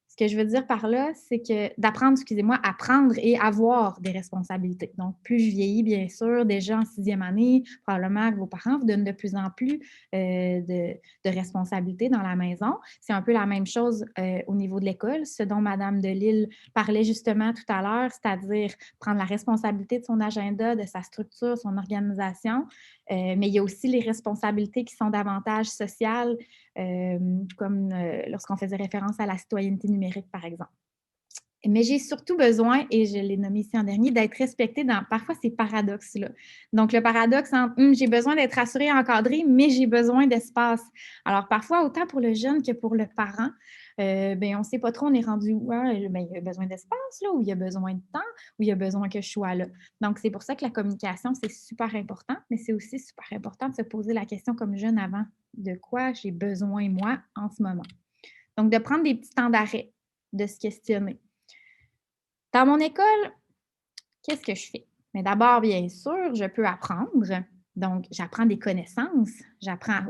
Ce que je veux dire par là, c'est que d'apprendre, excusez-moi, à prendre et avoir des responsabilités. Donc, plus je vieillis, bien sûr, déjà en 6e année, probablement que vos parents vous donnent de plus en plus de responsabilités dans la maison. C'est un peu la même chose au niveau de l'école, ce dont Mme Delisle parlait justement tout à l'heure, c'est-à-dire prendre la responsabilité de son agenda, de sa structure, son organisation, mais il y a aussi les responsabilités qui sont davantage sociales, comme lorsqu'on faisait référence à la citoyenneté numérique, par exemple. Mais j'ai surtout besoin, et je l'ai nommé ici en dernier, d'être respectée dans parfois ces paradoxes-là. Donc, le paradoxe entre j'ai besoin d'être rassurée et encadrée, mais j'ai besoin d'espace. Alors, parfois, autant pour le jeune que pour le parent, on ne sait pas trop, on est rendu où, hein, il y a besoin d'espace, là, ou il y a besoin de temps, ou il y a besoin que je sois là. Donc, c'est pour ça que la communication, c'est super important, mais c'est aussi super important de se poser la question comme jeune avant, de quoi j'ai besoin, moi, en ce moment. Donc, de prendre des petits temps d'arrêt, de se questionner. Dans mon école, qu'est-ce que je fais? Mais d'abord, bien sûr, je peux apprendre. Donc, j'apprends des connaissances. J'apprends,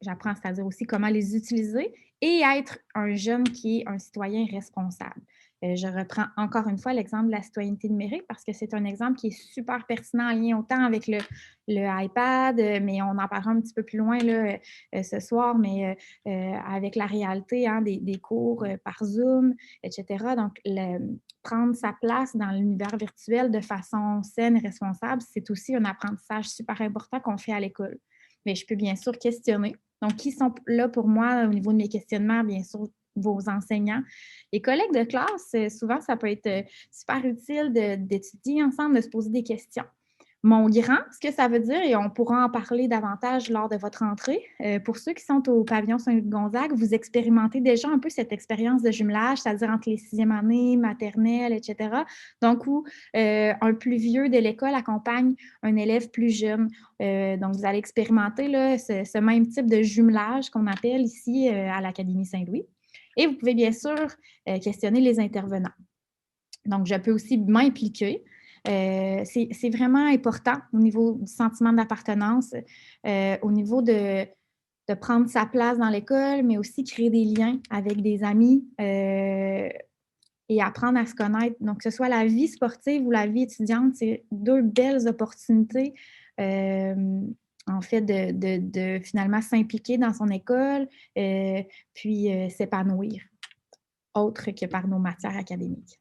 c'est-à-dire aussi comment les utiliser et être un jeune qui est un citoyen responsable. Je reprends encore une fois l'exemple de la citoyenneté numérique parce que c'est un exemple qui est super pertinent en lien autant avec le iPad, mais on en parlera un petit peu plus loin là, ce soir, mais avec la réalité hein, des cours par Zoom, etc. Donc, prendre sa place dans l'univers virtuel de façon saine et responsable, c'est aussi un apprentissage super important qu'on fait à l'école. Mais je peux bien sûr questionner. Donc, qui sont là pour moi au niveau de mes questionnements? Bien sûr, vos enseignants. Les collègues de classe, souvent, ça peut être super utile d'étudier ensemble, de se poser des questions. Mon grand, ce que ça veut dire, et on pourra en parler davantage lors de votre entrée, pour ceux qui sont au pavillon Saint-Louis-de-Gonzague, vous expérimentez déjà un peu cette expérience de jumelage, c'est-à-dire entre les 6e années, maternelle, etc. Donc, où un plus vieux de l'école accompagne un élève plus jeune. Donc, vous allez expérimenter là, ce même type de jumelage qu'on appelle ici à l'Académie Saint-Louis. Et vous pouvez bien sûr questionner les intervenants. Donc, je peux aussi m'impliquer. C'est vraiment important au niveau du sentiment d'appartenance, au niveau de prendre sa place dans l'école, mais aussi créer des liens avec des amis et apprendre à se connaître. Donc, que ce soit la vie sportive ou la vie étudiante, c'est 2 belles opportunités, en fait, de finalement s'impliquer dans son école, puis s'épanouir, autre que par nos matières académiques.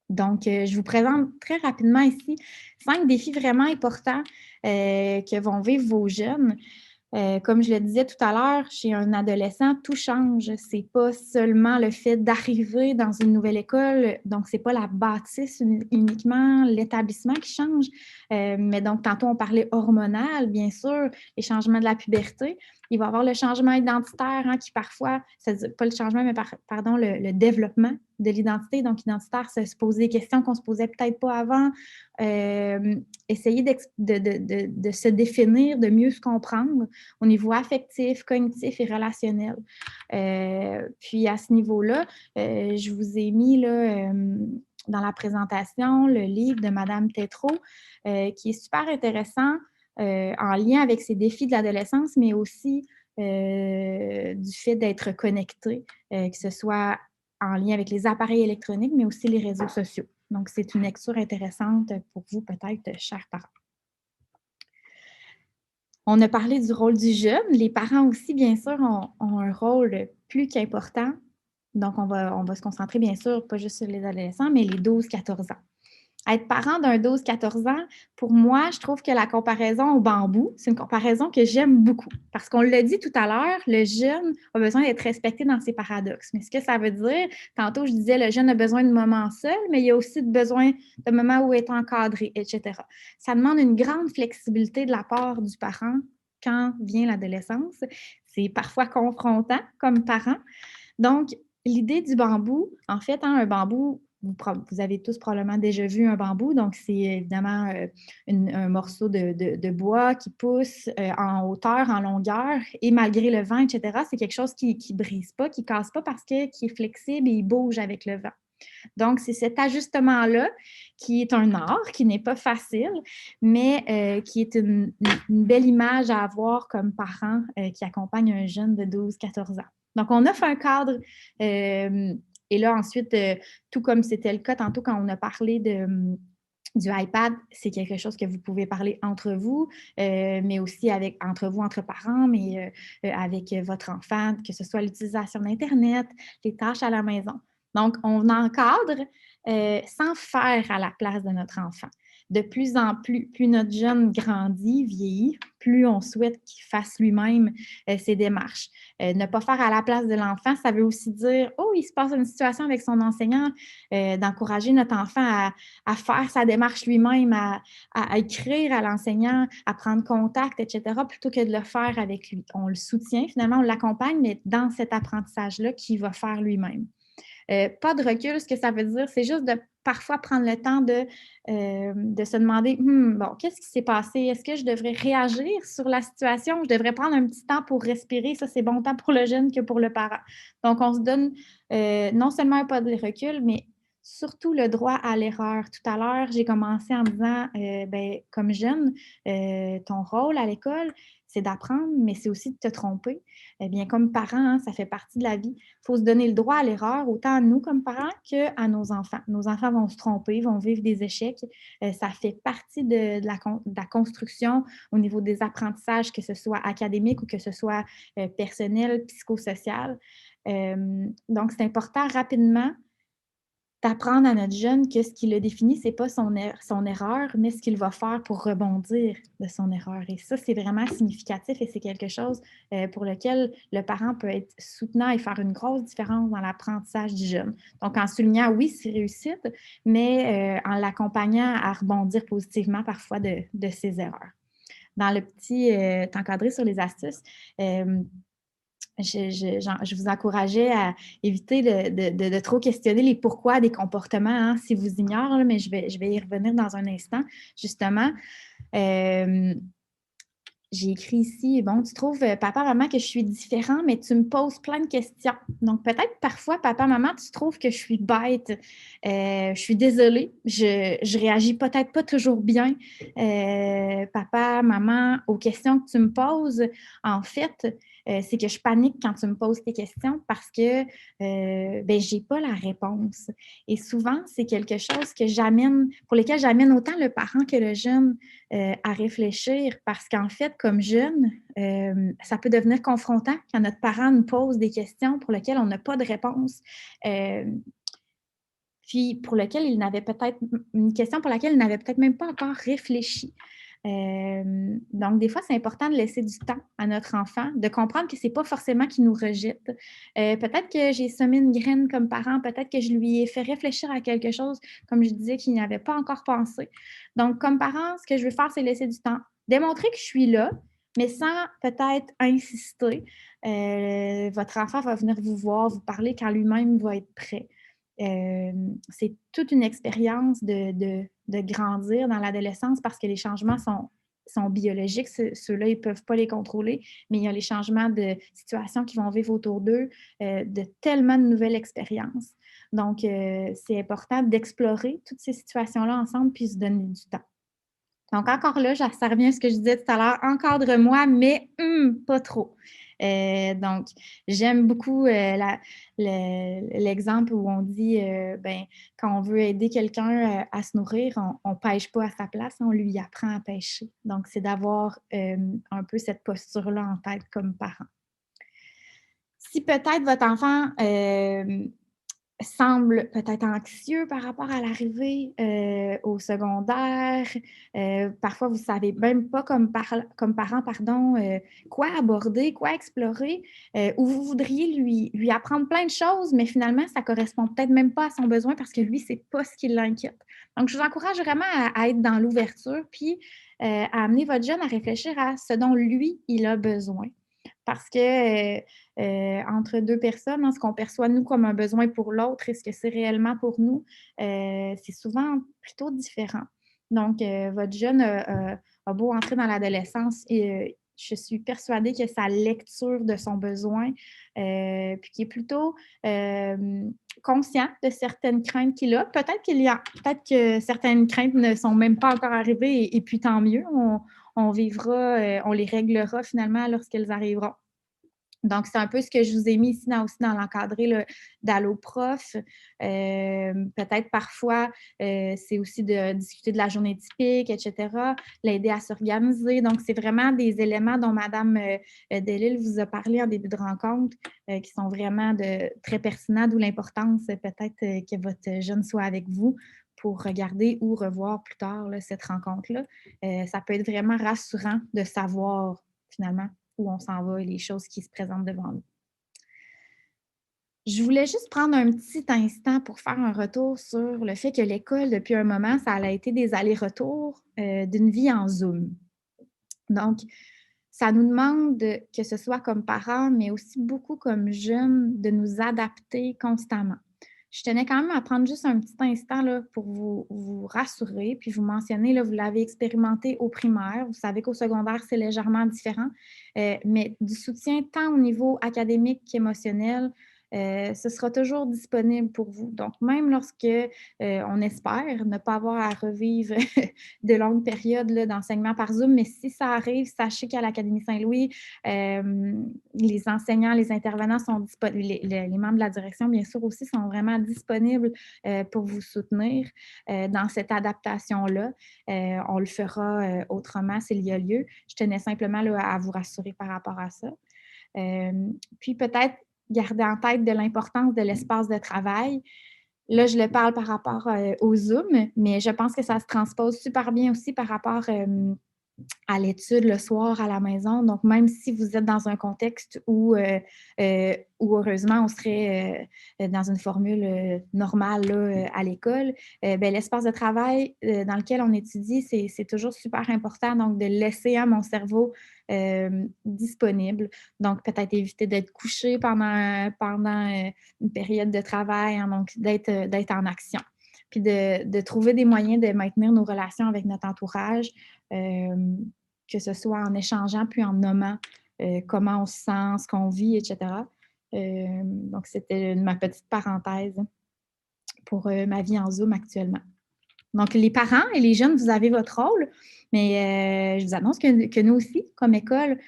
Donc, je vous présente très rapidement ici 5 défis vraiment importants que vont vivre vos jeunes. Comme je le disais tout à l'heure, chez un adolescent, tout change. C'est pas seulement le fait d'arriver dans une nouvelle école, donc c'est pas la bâtisse uniquement, l'établissement qui change. Mais donc, tantôt, on parlait hormonal, bien sûr, les changements de la puberté. Il va y avoir le changement identitaire hein, qui parfois, pas le changement, mais pardon, le développement de l'identité. Donc, identitaire, c'est se poser des questions qu'on ne se posait peut-être pas avant. Essayer de se définir, de mieux se comprendre au niveau affectif, cognitif et relationnel. Puis, à ce niveau-là, je vous ai mis là, dans la présentation le livre de Mme Tétrault qui est super intéressant en lien avec ces défis de l'adolescence, mais aussi du fait d'être connecté, que ce soit en lien avec les appareils électroniques, mais aussi les réseaux sociaux. Donc, c'est une lecture intéressante pour vous, peut-être, chers parents. On a parlé du rôle du jeune. Les parents aussi, bien sûr, ont un rôle plus qu'important. Donc, on va se concentrer, bien sûr, pas juste sur les adolescents, mais les 12-14 ans. Être parent d'un 12-14 ans, pour moi, je trouve que la comparaison au bambou, c'est une comparaison que j'aime beaucoup. Parce qu'on l'a dit tout à l'heure, le jeune a besoin d'être respecté dans ses paradoxes. Mais ce que ça veut dire, tantôt je disais, le jeune a besoin de moments seuls, mais il y a aussi besoin de moments où il est encadré, etc. Ça demande une grande flexibilité de la part du parent quand vient l'adolescence. C'est parfois confrontant comme parent. Donc, l'idée du bambou, en fait, hein, un bambou, vous avez tous probablement déjà vu un bambou, donc c'est évidemment un morceau de bois qui pousse en hauteur, en longueur, et malgré le vent, etc., c'est quelque chose qui ne brise pas, qui ne casse pas parce qu'il est flexible et il bouge avec le vent. Donc, c'est cet ajustement-là qui est un art, qui n'est pas facile, mais qui est une belle image à avoir comme parent qui accompagne un jeune de 12-14 ans. Donc, on offre un cadre. Et là, ensuite, tout comme c'était le cas tantôt quand on a parlé du iPad, c'est quelque chose que vous pouvez parler entre vous, mais aussi entre vous, entre parents, mais avec votre enfant, que ce soit l'utilisation d'Internet, les tâches à la maison. Donc, on encadre sans faire à la place de notre enfant. De plus en plus, plus notre jeune grandit, vieillit, plus on souhaite qu'il fasse lui-même ses démarches. Ne pas faire à la place de l'enfant, ça veut aussi dire, oh, il se passe une situation avec son enseignant, d'encourager notre enfant à faire sa démarche lui-même, à écrire à l'enseignant, à prendre contact, etc., plutôt que de le faire avec lui. On le soutient, finalement, on l'accompagne, mais dans cet apprentissage-là qu'il va faire lui-même. Pas de recul, ce que ça veut dire, c'est juste de parfois prendre le temps de se demander, bon, qu'est-ce qui s'est passé? Est-ce que je devrais réagir sur la situation? Je devrais prendre un petit temps pour respirer. Ça, c'est bon tant pour le jeune que pour le parent. Donc, on se donne non seulement un pas de recul, mais surtout le droit à l'erreur. Tout à l'heure, j'ai commencé en me disant, comme jeune, ton rôle à l'école, c'est d'apprendre, mais c'est aussi de te tromper. Eh bien, comme parents, hein, ça fait partie de la vie. Il faut se donner le droit à l'erreur, autant à nous comme parents qu'à nos enfants. Nos enfants vont se tromper, vont vivre des échecs. Ça fait partie de la construction au niveau des apprentissages, que ce soit académique ou que ce soit personnel, psychosocial. Donc, c'est important rapidement d'apprendre à notre jeune que ce qui le définit, ce n'est pas son erreur, mais ce qu'il va faire pour rebondir de son erreur. Et ça, c'est vraiment significatif et c'est quelque chose pour lequel le parent peut être soutenant et faire une grosse différence dans l'apprentissage du jeune. Donc, en soulignant, oui, c'est réussite, mais en l'accompagnant à rebondir positivement parfois de ses erreurs. Dans le petit encadré sur les astuces, je vous encourageais à éviter de trop questionner les pourquoi des comportements, hein, si vous ignorez, mais je vais y revenir dans un instant, justement. J'ai écrit ici, bon, tu trouves, papa, maman, que je suis différent, mais tu me poses plein de questions. Donc, peut-être parfois, papa, maman, tu trouves que je suis bête. Je suis désolée, je réagis peut-être pas toujours bien. Papa, maman, aux questions que tu me poses, en fait, c'est que je panique quand tu me poses tes questions parce que j'ai pas la réponse. Et souvent, c'est quelque chose pour lequel j'amène autant le parent que le jeune à réfléchir parce qu'en fait, comme jeune, ça peut devenir confrontant quand notre parent nous pose des questions pour lesquelles on n'a pas de réponse. Puis pour lequel il n'avait peut-être une question pour laquelle il n'avait peut-être même pas encore réfléchi. Donc, des fois, c'est important de laisser du temps à notre enfant, de comprendre que ce n'est pas forcément qu'il nous rejette. Peut-être que j'ai semé une graine comme parent, peut-être que je lui ai fait réfléchir à quelque chose, comme je disais, qu'il n'avait pas encore pensé. Donc, comme parent, ce que je veux faire, c'est laisser du temps. Démontrer que je suis là, mais sans peut-être insister. Votre enfant va venir vous voir, vous parler quand lui-même va être prêt. C'est toute une expérience de grandir dans l'adolescence parce que les changements sont biologiques. Ceux-là, ils ne peuvent pas les contrôler, mais il y a les changements de situations qui vont vivre autour d'eux, de tellement de nouvelles expériences. Donc, c'est important d'explorer toutes ces situations-là ensemble puis se donner du temps. Donc, encore là, ça revient à ce que je disais tout à l'heure, encadre-moi, mais pas trop. Donc, j'aime beaucoup l'exemple où on dit, quand on veut aider quelqu'un à se nourrir, on ne pêche pas à sa place, on lui apprend à pêcher. Donc, c'est d'avoir un peu cette posture-là en tête comme parent. Si peut-être votre enfant semble peut-être anxieux par rapport à l'arrivée au secondaire. Parfois, vous ne savez même pas comme parent, quoi aborder, quoi explorer, ou vous voudriez lui apprendre plein de choses, mais finalement, ça ne correspond peut-être même pas à son besoin parce que lui, ce n'est pas ce qui l'inquiète. Donc, je vous encourage vraiment à être dans l'ouverture, puis à amener votre jeune à réfléchir à ce dont lui, il a besoin. Parce que entre deux personnes, hein, ce qu'on perçoit nous comme un besoin pour l'autre et ce que c'est réellement pour nous, c'est souvent plutôt différent. Donc, votre jeune a beau entrer dans l'adolescence et je suis persuadée que sa lecture de son besoin, puis qu'il est plutôt conscient de certaines craintes qu'il a. Peut-être que certaines craintes ne sont même pas encore arrivées et puis tant mieux. On vivra, on les réglera finalement lorsqu'elles arriveront. Donc, c'est un peu ce que je vous ai mis ici aussi dans l'encadré d'Allo Prof. Peut-être parfois, c'est aussi de discuter de la journée typique, etc., l'aider à s'organiser. Donc, c'est vraiment des éléments dont Mme Delisle vous a parlé en début de rencontre qui sont vraiment très pertinents, d'où l'importance peut-être que votre jeune soit avec vous pour regarder ou revoir plus tard là, cette rencontre-là. Ça peut être vraiment rassurant de savoir finalement où on s'en va et les choses qui se présentent devant nous. Je voulais juste prendre un petit instant pour faire un retour sur le fait que l'école, depuis un moment, ça a été des allers-retours d'une vie en Zoom. Donc, ça nous demande, que ce soit comme parents, mais aussi beaucoup comme jeunes, de nous adapter constamment. Je tenais quand même à prendre juste un petit instant là, pour vous rassurer, puis vous mentionner, là, vous l'avez expérimenté au primaire, vous savez qu'au secondaire, c'est légèrement différent, mais du soutien tant au niveau académique qu'émotionnel, ce sera toujours disponible pour vous. Donc, même lorsque on espère ne pas avoir à revivre de longues périodes là, d'enseignement par Zoom, mais si ça arrive, sachez qu'à l'Académie Saint-Louis, les enseignants, les intervenants sont disponibles, les membres de la direction, bien sûr, aussi sont vraiment disponibles pour vous soutenir dans cette adaptation-là. On le fera autrement s'il y a lieu. Je tenais simplement là, à vous rassurer par rapport à ça. Puis peut-être garder en tête de l'importance de l'espace de travail. Là, je le parle par rapport au Zoom, mais je pense que ça se transpose super bien aussi par rapport à l'étude le soir à la maison. Donc, même si vous êtes dans un contexte où heureusement, on serait dans une formule normale là, à l'école, l'espace de travail dans lequel on étudie, c'est toujours super important. Donc, de laisser mon cerveau disponible. Donc, peut-être éviter d'être couché pendant une période de travail, hein, donc d'être en action. Puis de trouver des moyens de maintenir nos relations avec notre entourage, que ce soit en échangeant puis en nommant comment on se sent, ce qu'on vit, etc. Donc, c'était ma petite parenthèse pour ma vie en Zoom actuellement. Donc, les parents et les jeunes, vous avez votre rôle, mais je vous annonce que nous aussi, comme école,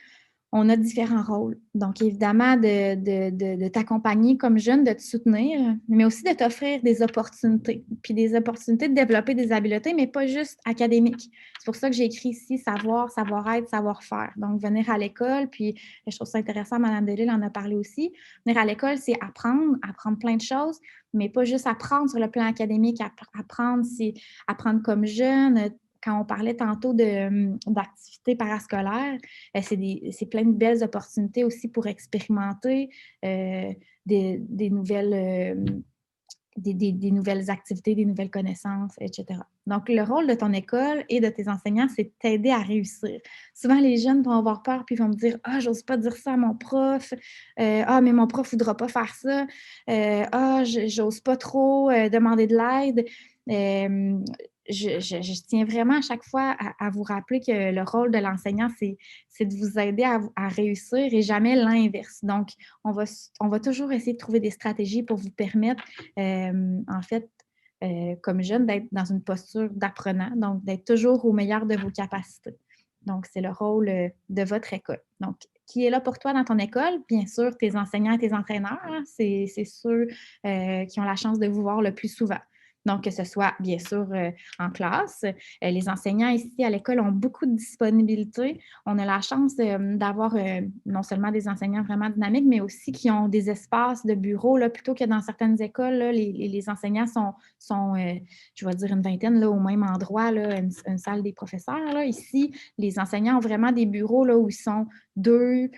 on a différents rôles. Donc, évidemment, de t'accompagner comme jeune, de te soutenir, mais aussi de t'offrir des opportunités. Puis des opportunités de développer des habiletés, mais pas juste académiques. C'est pour ça que j'ai écrit ici savoir, savoir-être, savoir-faire. Donc, venir à l'école, puis je trouve ça intéressant, Mme Delisle en a parlé aussi. Venir à l'école, c'est apprendre plein de choses, mais pas juste apprendre sur le plan académique. Apprendre comme jeune. Quand on parlait tantôt d'activités parascolaires, c'est plein de belles opportunités aussi pour expérimenter des nouvelles activités, des nouvelles connaissances, etc. Donc, le rôle de ton école et de tes enseignants, c'est de t'aider à réussir. Souvent, les jeunes vont avoir peur puis vont me dire « Ah, j'ose pas dire ça à mon prof. Ah, mais mon prof ne voudra pas faire ça. Ah, j'ose pas trop demander de l'aide. » Je tiens vraiment à chaque fois à vous rappeler que le rôle de l'enseignant, c'est de vous aider à réussir et jamais l'inverse. Donc, on va toujours essayer de trouver des stratégies pour vous permettre, en fait, comme jeune, d'être dans une posture d'apprenant, donc d'être toujours au meilleur de vos capacités. Donc, c'est le rôle de votre école. Donc, qui est là pour toi dans ton école? Bien sûr, tes enseignants et tes entraîneurs, hein, c'est ceux qui ont la chance de vous voir le plus souvent. Donc, que ce soit, bien sûr, en classe. Les enseignants ici à l'école ont beaucoup de disponibilité. On a la chance d'avoir non seulement des enseignants vraiment dynamiques, mais aussi qui ont des espaces de bureau, là, plutôt que dans certaines écoles, là, les enseignants sont je vais dire une vingtaine, là, au même endroit, là, une salle des professeurs. Là. Ici, les enseignants ont vraiment des bureaux là, où ils sont 2,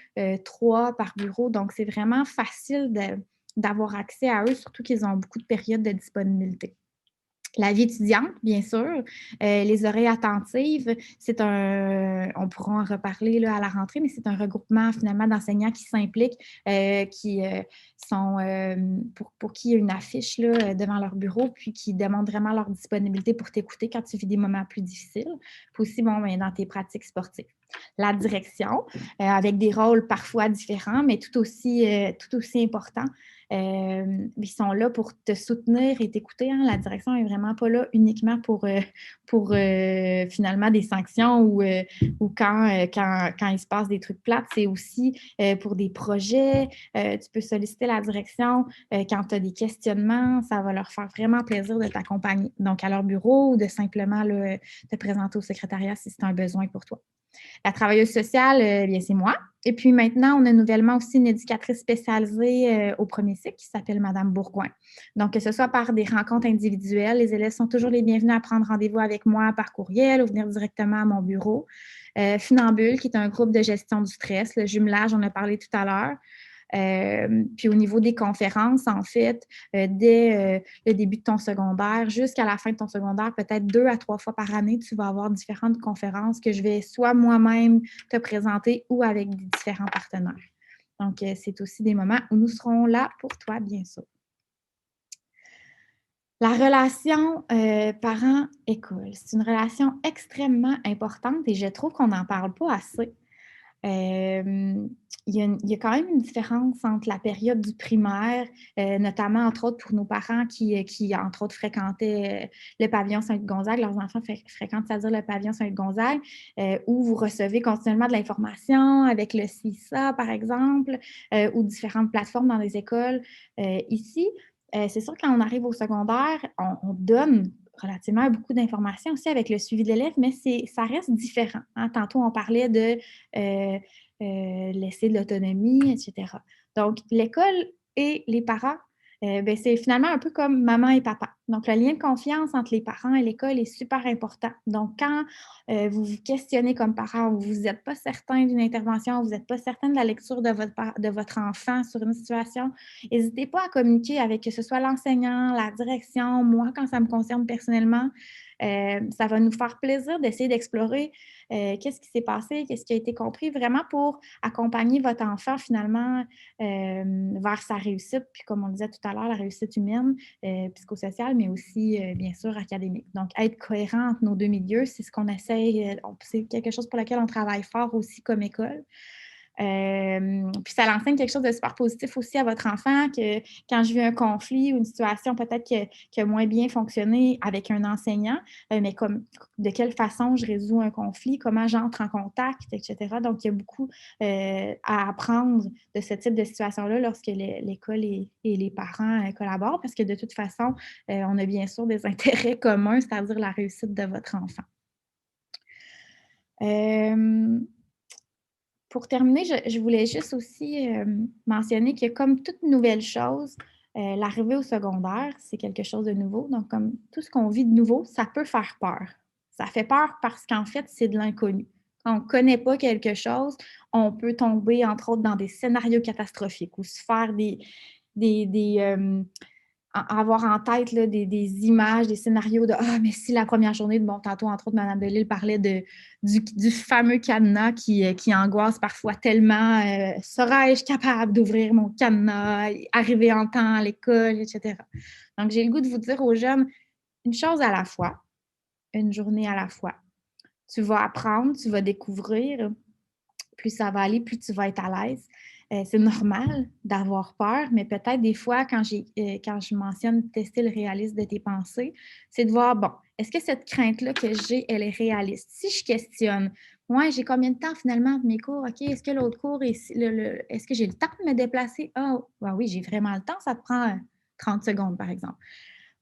3 par bureau. Donc, c'est vraiment facile d'avoir accès à eux, surtout qu'ils ont beaucoup de périodes de disponibilité. La vie étudiante, bien sûr, les oreilles attentives, on pourra en reparler là, à la rentrée, mais c'est un regroupement finalement d'enseignants qui s'impliquent, qui sont pour qui il y a une affiche là, devant leur bureau, puis qui demandent vraiment leur disponibilité pour t'écouter quand tu vis des moments plus difficiles, puis aussi dans tes pratiques sportives. La direction, avec des rôles parfois différents, mais tout aussi importants. Ils sont là pour te soutenir et t'écouter. Hein. La direction n'est vraiment pas là uniquement pour finalement des sanctions ou quand il se passe des trucs plates. C'est aussi pour des projets. Tu peux solliciter la direction quand tu as des questionnements. Ça va leur faire vraiment plaisir de t'accompagner. Donc, à leur bureau ou de simplement là, te présenter au secrétariat si c'est un besoin pour toi. La travailleuse sociale, bien, c'est moi. Et puis maintenant, on a nouvellement aussi une éducatrice spécialisée au premier cycle qui s'appelle Madame Bourgoin. Donc, que ce soit par des rencontres individuelles, les élèves sont toujours les bienvenus à prendre rendez-vous avec moi par courriel ou venir directement à mon bureau. Funambule, qui est un groupe de gestion du stress. Le jumelage, on en a parlé tout à l'heure. Puis au niveau des conférences, en fait, dès le début de ton secondaire jusqu'à la fin de ton secondaire, peut-être 2 à 3 fois par année, tu vas avoir différentes conférences que je vais soit moi-même te présenter ou avec des différents partenaires. Donc, c'est aussi des moments où nous serons là pour toi, bien sûr. La relation parent-école, c'est une relation extrêmement importante et je trouve qu'on n'en parle pas assez. Il y a quand même une différence entre la période du primaire, notamment, entre autres, pour nos parents qui entre autres, fréquentaient le pavillon Saint-Gonzague. Leurs enfants fréquentent, c'est-à-dire le pavillon Saint-Gonzague, où vous recevez continuellement de l'information avec le CISA, par exemple, ou différentes plateformes dans les écoles. Ici, c'est sûr, quand on arrive au secondaire, on donne relativement beaucoup d'informations aussi avec le suivi de l'élève, mais ça reste différent. Hein? Tantôt, on parlait de laisser de l'autonomie, etc. Donc, l'école et les parents, c'est finalement un peu comme maman et papa. Donc, le lien de confiance entre les parents et l'école est super important. Donc, quand vous vous questionnez comme parent, vous n'êtes pas certain d'une intervention, vous n'êtes pas certain de la lecture de votre enfant sur une situation, n'hésitez pas à communiquer avec que ce soit l'enseignant, la direction, moi, quand ça me concerne personnellement. Ça va nous faire plaisir d'essayer d'explorer qu'est-ce qui s'est passé, qu'est-ce qui a été compris, vraiment pour accompagner votre enfant finalement vers sa réussite, puis comme on le disait tout à l'heure, la réussite humaine, psychosociale, mais aussi, bien sûr, académique. Donc, être cohérent entre nos deux milieux, c'est ce qu'on essaye, c'est quelque chose pour lequel on travaille fort aussi comme école. Puis ça l'enseigne quelque chose de super positif aussi à votre enfant, que quand je vis un conflit ou une situation peut-être qui a moins bien fonctionné avec un enseignant, mais de quelle façon je résous un conflit, comment j'entre en contact, etc. Donc, il y a beaucoup à apprendre de ce type de situation-là lorsque l'école et les parents collaborent, parce que de toute façon, on a bien sûr des intérêts communs, c'est-à-dire la réussite de votre enfant. Pour terminer, je voulais juste aussi mentionner que comme toute nouvelle chose, l'arrivée au secondaire, c'est quelque chose de nouveau. Donc, comme tout ce qu'on vit de nouveau, ça peut faire peur. Ça fait peur parce qu'en fait, c'est de l'inconnu. Quand on ne connaît pas quelque chose, on peut tomber, entre autres, dans des scénarios catastrophiques ou se faire avoir en tête là, des images, des scénarios de « Ah, mais si la première journée de tantôt, entre autres, Mme Delisle parlait du fameux cadenas qui angoisse parfois tellement serais-je capable d'ouvrir mon cadenas, arriver en temps à l'école, etc. » Donc, j'ai le goût de vous dire aux jeunes, une chose à la fois, une journée à la fois. Tu vas apprendre, tu vas découvrir, plus ça va aller, plus tu vas être à l'aise. C'est normal d'avoir peur, mais peut-être des fois, quand je mentionne tester le réalisme de tes pensées, c'est de voir, bon, est-ce que cette crainte-là que j'ai, elle est réaliste? Si je questionne, moi, j'ai combien de temps finalement de mes cours? OK, est-ce que l'autre cours, est-ce que j'ai le temps de me déplacer? Ah, ben oui, j'ai vraiment le temps, ça te prend 30 secondes, par exemple.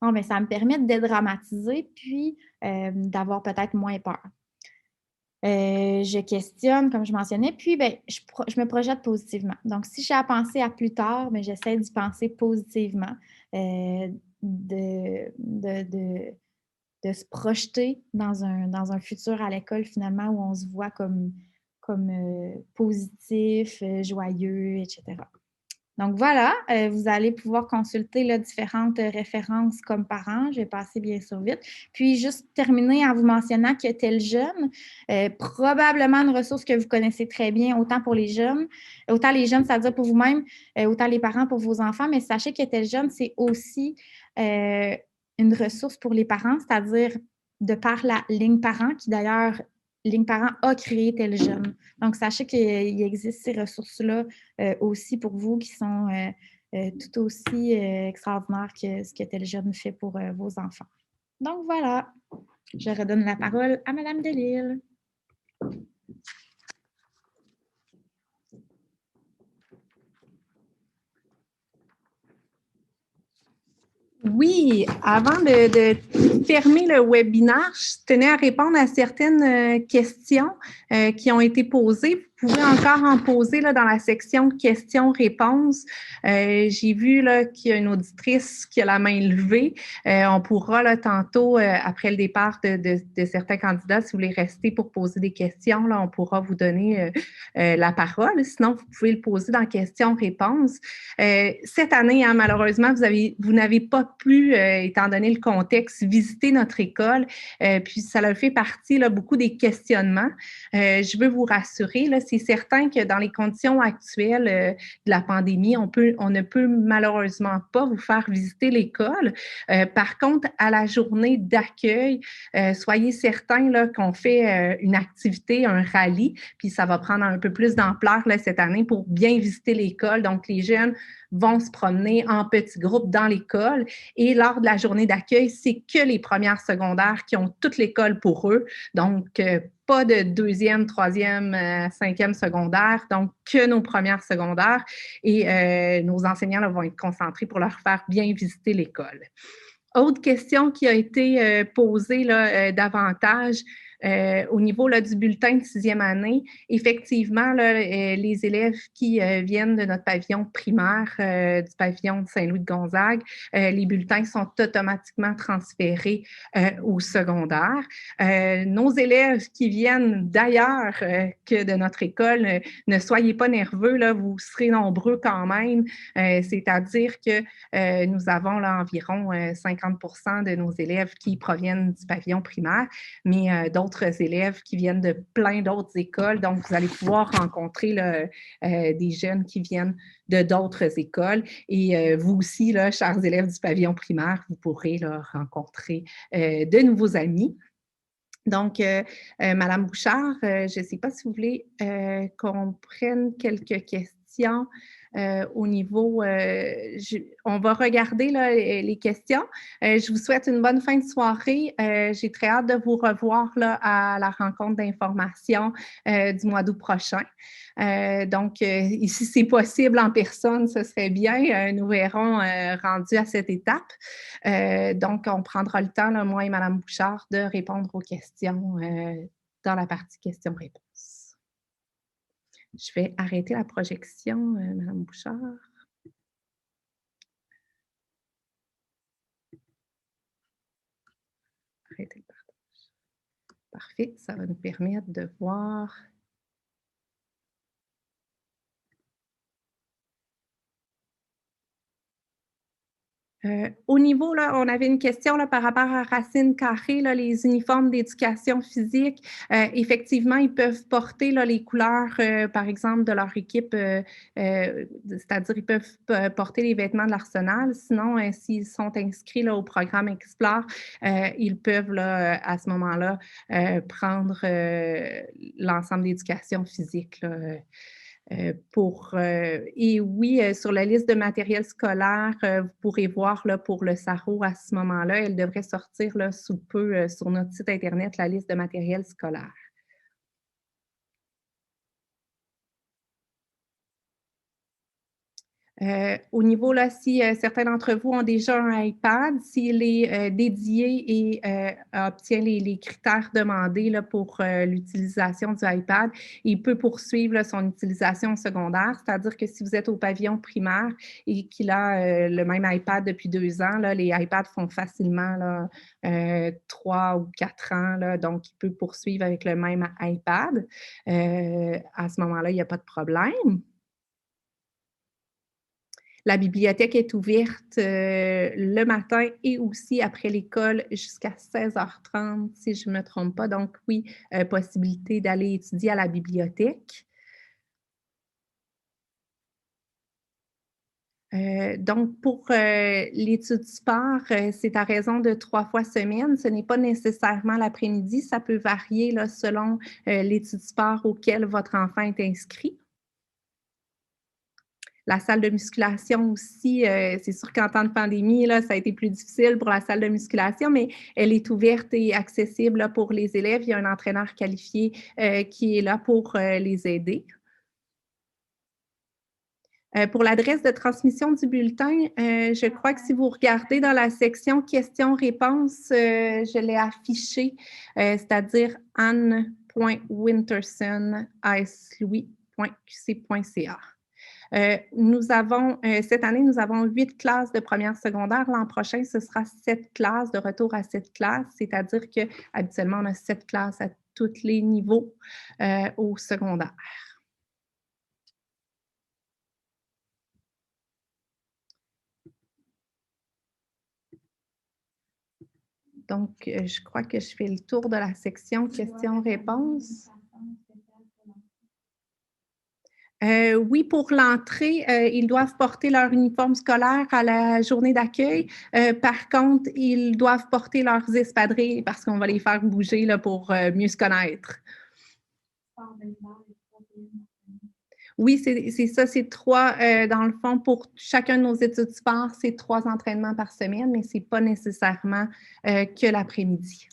Bon, ben, ça me permet de dédramatiser, puis d'avoir peut-être moins peur. Je questionne, comme je mentionnais, puis ben, je me projette positivement. Donc, si j'ai à penser à plus tard, ben, j'essaie d'y penser positivement, de se projeter dans un futur à l'école, finalement, où on se voit comme positif, joyeux, etc. Donc voilà, vous allez pouvoir consulter là, différentes références comme parents. Je vais passer bien sûr vite. Puis juste terminer en vous mentionnant que Tel Jeune, probablement une ressource que vous connaissez très bien, autant pour les jeunes, c'est-à-dire pour vous-même, autant les parents pour vos enfants, mais sachez que Tel Jeune, c'est aussi une ressource pour les parents, c'est-à-dire de par la ligne parent, qui d'ailleurs, Ligne Parent a créé Tel Jeune. Donc, sachez qu'il existe ces ressources-là aussi pour vous qui sont tout aussi extraordinaire que ce que Téléjeune fait pour vos enfants. Donc voilà, je redonne la parole à Mme Delisle. Oui, avant de fermer le webinaire, je tenais à répondre à certaines questions qui ont été posées. Vous pouvez encore en poser là, dans la section questions-réponses. J'ai vu là, qu'il y a une auditrice qui a la main levée. On pourra là, tantôt, après le départ de certains candidats, si vous voulez rester pour poser des questions, là, on pourra vous donner la parole. Sinon, vous pouvez le poser dans questions-réponses. Cette année, hein, malheureusement, vous n'avez pas pu, étant donné le contexte, visiter notre école. Puis ça a fait partie là, beaucoup des questionnements. Je veux vous rassurer, là, c'est certain que dans les conditions actuelles de la pandémie, on ne peut malheureusement pas vous faire visiter l'école. Par contre, à la journée d'accueil, soyez certains là, qu'on fait une activité, un rallye, puis ça va prendre un peu plus d'ampleur là, cette année pour bien visiter l'école. Donc, les jeunes vont se promener en petits groupes dans l'école. Et lors de la journée d'accueil, c'est que les premières secondaires qui ont toute l'école pour eux. Donc, pas de deuxième, troisième, cinquième secondaire, donc que nos premières secondaires. Et nos enseignants là, vont être concentrés pour leur faire bien visiter l'école. Autre question qui a été posée là, davantage, au niveau là, du bulletin de sixième année, effectivement, là, les élèves qui viennent de notre pavillon primaire, du pavillon de Saint-Louis-de-Gonzague, les bulletins sont automatiquement transférés au secondaire. Nos élèves qui viennent d'ailleurs que de notre école, ne soyez pas nerveux, là, vous serez nombreux quand même, c'est-à-dire que nous avons là, environ 50% de nos élèves qui proviennent du pavillon primaire, mais d'autres élèves qui viennent de plein d'autres écoles. Donc, vous allez pouvoir rencontrer là, des jeunes qui viennent de d'autres écoles. Et vous aussi, là, chers élèves du pavillon primaire, vous pourrez là, rencontrer de nouveaux amis. Donc, Madame Bouchard, je ne sais pas si vous voulez qu'on prenne quelques questions au niveau... on va regarder là, les questions. Je vous souhaite une bonne fin de soirée. J'ai très hâte de vous revoir là, à la rencontre d'information du mois d'août prochain. Donc, si c'est possible en personne, ce serait bien. Nous verrons rendu à cette étape. Donc, on prendra le temps, là, moi et Mme Bouchard, de répondre aux questions dans la partie questions-réponses. Je vais arrêter la projection, Mme Bouchard. Arrêtez le partage. Parfait, ça va nous permettre de voir... Au niveau, là, on avait une question là, par rapport à Racine Carré, là, les uniformes d'éducation physique. Effectivement, ils peuvent porter là, les couleurs, par exemple, de leur équipe, c'est-à-dire ils peuvent porter les vêtements de l'Arsenal. Sinon, s'ils sont inscrits là, au programme Explore, ils peuvent là, à ce moment-là prendre l'ensemble d'éducation physique. Là, et oui, sur la liste de matériel scolaire, vous pourrez voir là, pour le SARO à ce moment-là, elle devrait sortir là, sous peu sur notre site Internet, la liste de matériel scolaire. Au niveau, là, si certains d'entre vous ont déjà un iPad, s'il est dédié et obtient les critères demandés là, pour l'utilisation du iPad, il peut poursuivre là, son utilisation secondaire, c'est-à-dire que si vous êtes au pavillon primaire et qu'il a le même iPad depuis 2 ans, là, les iPads font facilement là, 3 ou 4 ans, là, donc il peut poursuivre avec le même iPad. À ce moment-là, il n'y a pas de problème. La bibliothèque est ouverte le matin et aussi après l'école jusqu'à 16h30, si je ne me trompe pas. Donc, oui, possibilité d'aller étudier à la bibliothèque. Donc, pour l'étude sport, c'est à raison de 3 fois semaine. Ce n'est pas nécessairement l'après-midi. Ça peut varier là, selon l'étude sport auquel votre enfant est inscrit. La salle de musculation aussi, c'est sûr qu'en temps de pandémie, là, ça a été plus difficile pour la salle de musculation, mais elle est ouverte et accessible là, pour les élèves. Il y a un entraîneur qualifié qui est là pour les aider. Pour l'adresse de transmission du bulletin, je crois que si vous regardez dans la section questions-réponses, je l'ai affiché, c'est-à-dire anne.winterson@louis.qc.ca. Cette année, nous avons 8 classes de première secondaire. L'an prochain, ce sera 7 classes, de retour à 7 classes, c'est-à-dire qu'habituellement, on a 7 classes à tous les niveaux au secondaire. Donc, je crois que je fais le tour de la section questions-réponses. Oui, pour l'entrée, ils doivent porter leur uniforme scolaire à la journée d'accueil. Par contre, ils doivent porter leurs espadrilles parce qu'on va les faire bouger là, pour mieux se connaître. Oui, c'est ça, c'est 3, dans le fond, pour chacun de nos études sport, c'est 3 entraînements par semaine, mais ce n'est pas nécessairement que l'après-midi.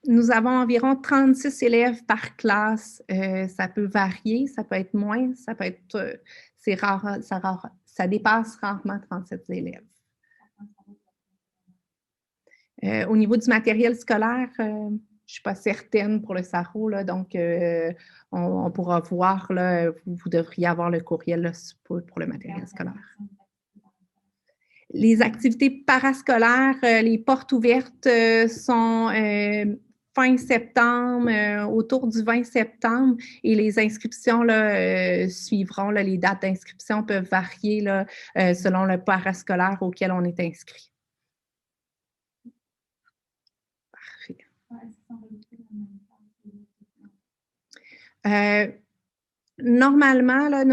Nous avons environ 36 élèves par classe. Ça peut varier, ça peut être moins, ça peut être, c'est rare, ça dépasse rarement 37 élèves. Au niveau du matériel scolaire, je ne suis pas certaine pour le SARO, là, donc on pourra voir, là, vous devriez avoir le courriel là, pour le matériel scolaire. Les activités parascolaires, les portes ouvertes sont fin septembre, autour du 20 septembre, et les inscriptions là, suivront. Là, les dates d'inscription peuvent varier là, selon le parascolaire auquel on est inscrit. Parfait. Normalement, là,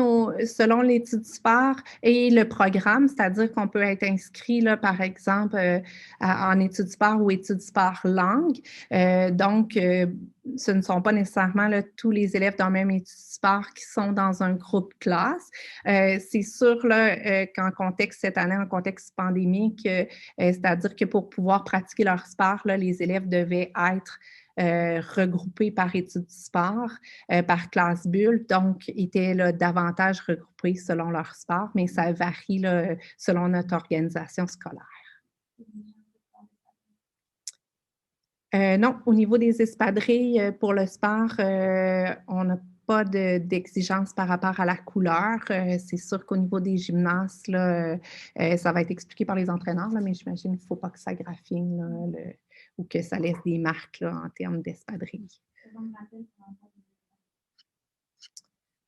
selon l'étude sport et le programme, c'est-à-dire qu'on peut être inscrit, là, par exemple, en études sport ou études sport langue. Donc, ce ne sont pas nécessairement là, tous les élèves dans le même étude sport qui sont dans un groupe classe. C'est sûr qu'en contexte, cette année, en contexte pandémique, c'est-à-dire que pour pouvoir pratiquer leur sport, là, les élèves devaient être regroupés par études sport, par classe bulle, donc étaient là, davantage regroupés selon leur sport, mais ça varie là, selon notre organisation scolaire. Non, au niveau des espadrilles, pour le sport, on n'a pas d'exigence par rapport à la couleur. C'est sûr qu'au niveau des gymnases, là, ça va être expliqué par les entraîneurs, là, mais j'imagine qu'il ne faut pas que ça graffine là, ou que ça laisse des marques là, en termes d'espadrilles.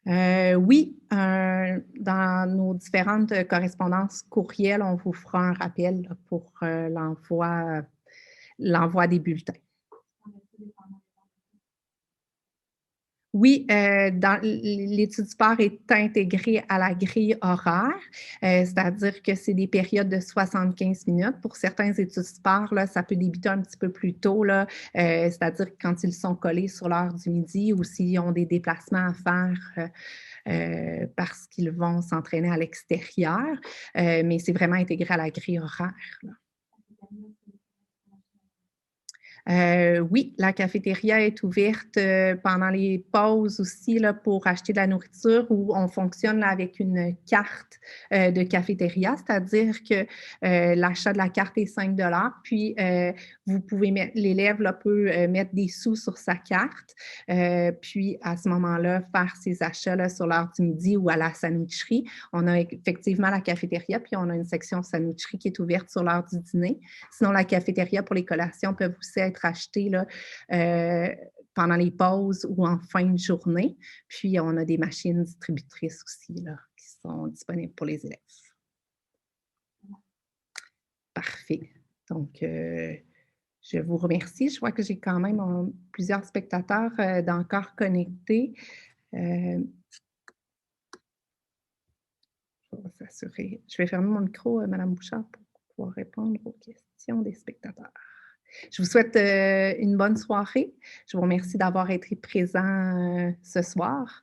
Oui, dans nos différentes correspondances courriels, on vous fera un rappel là, pour l'envoi des bulletins. Oui, l'étude sport est intégrée à la grille horaire, c'est-à-dire que c'est des périodes de 75 minutes. Pour certains études sport, là, ça peut débuter un petit peu plus tôt, là, c'est-à-dire quand ils sont collés sur l'heure du midi ou s'ils ont des déplacements à faire parce qu'ils vont s'entraîner à l'extérieur, mais c'est vraiment intégré à la grille horaire, là. Oui, la cafétéria est ouverte pendant les pauses aussi là, pour acheter de la nourriture, où on fonctionne là, avec une carte de cafétéria, c'est-à-dire que l'achat de la carte est 5 $, puis vous pouvez mettre, l'élève là, peut mettre des sous sur sa carte, puis à ce moment-là, faire ses achats là, sur l'heure du midi ou à la sandwicherie. On a effectivement la cafétéria, puis on a une section sandwicherie qui est ouverte sur l'heure du dîner. Sinon, la cafétéria pour les collations peuvent aussi être achetées là, pendant les pauses ou en fin de journée. Puis, on a des machines distributrices aussi là, qui sont disponibles pour les élèves. Parfait. Donc, je vous remercie. Je vois que j'ai quand même plusieurs spectateurs d'encore connectés. Je vais s'assurer. Je vais fermer mon micro, Mme Bouchard, pour pouvoir répondre aux questions des spectateurs. Je vous souhaite une bonne soirée. Je vous remercie d'avoir été présent ce soir.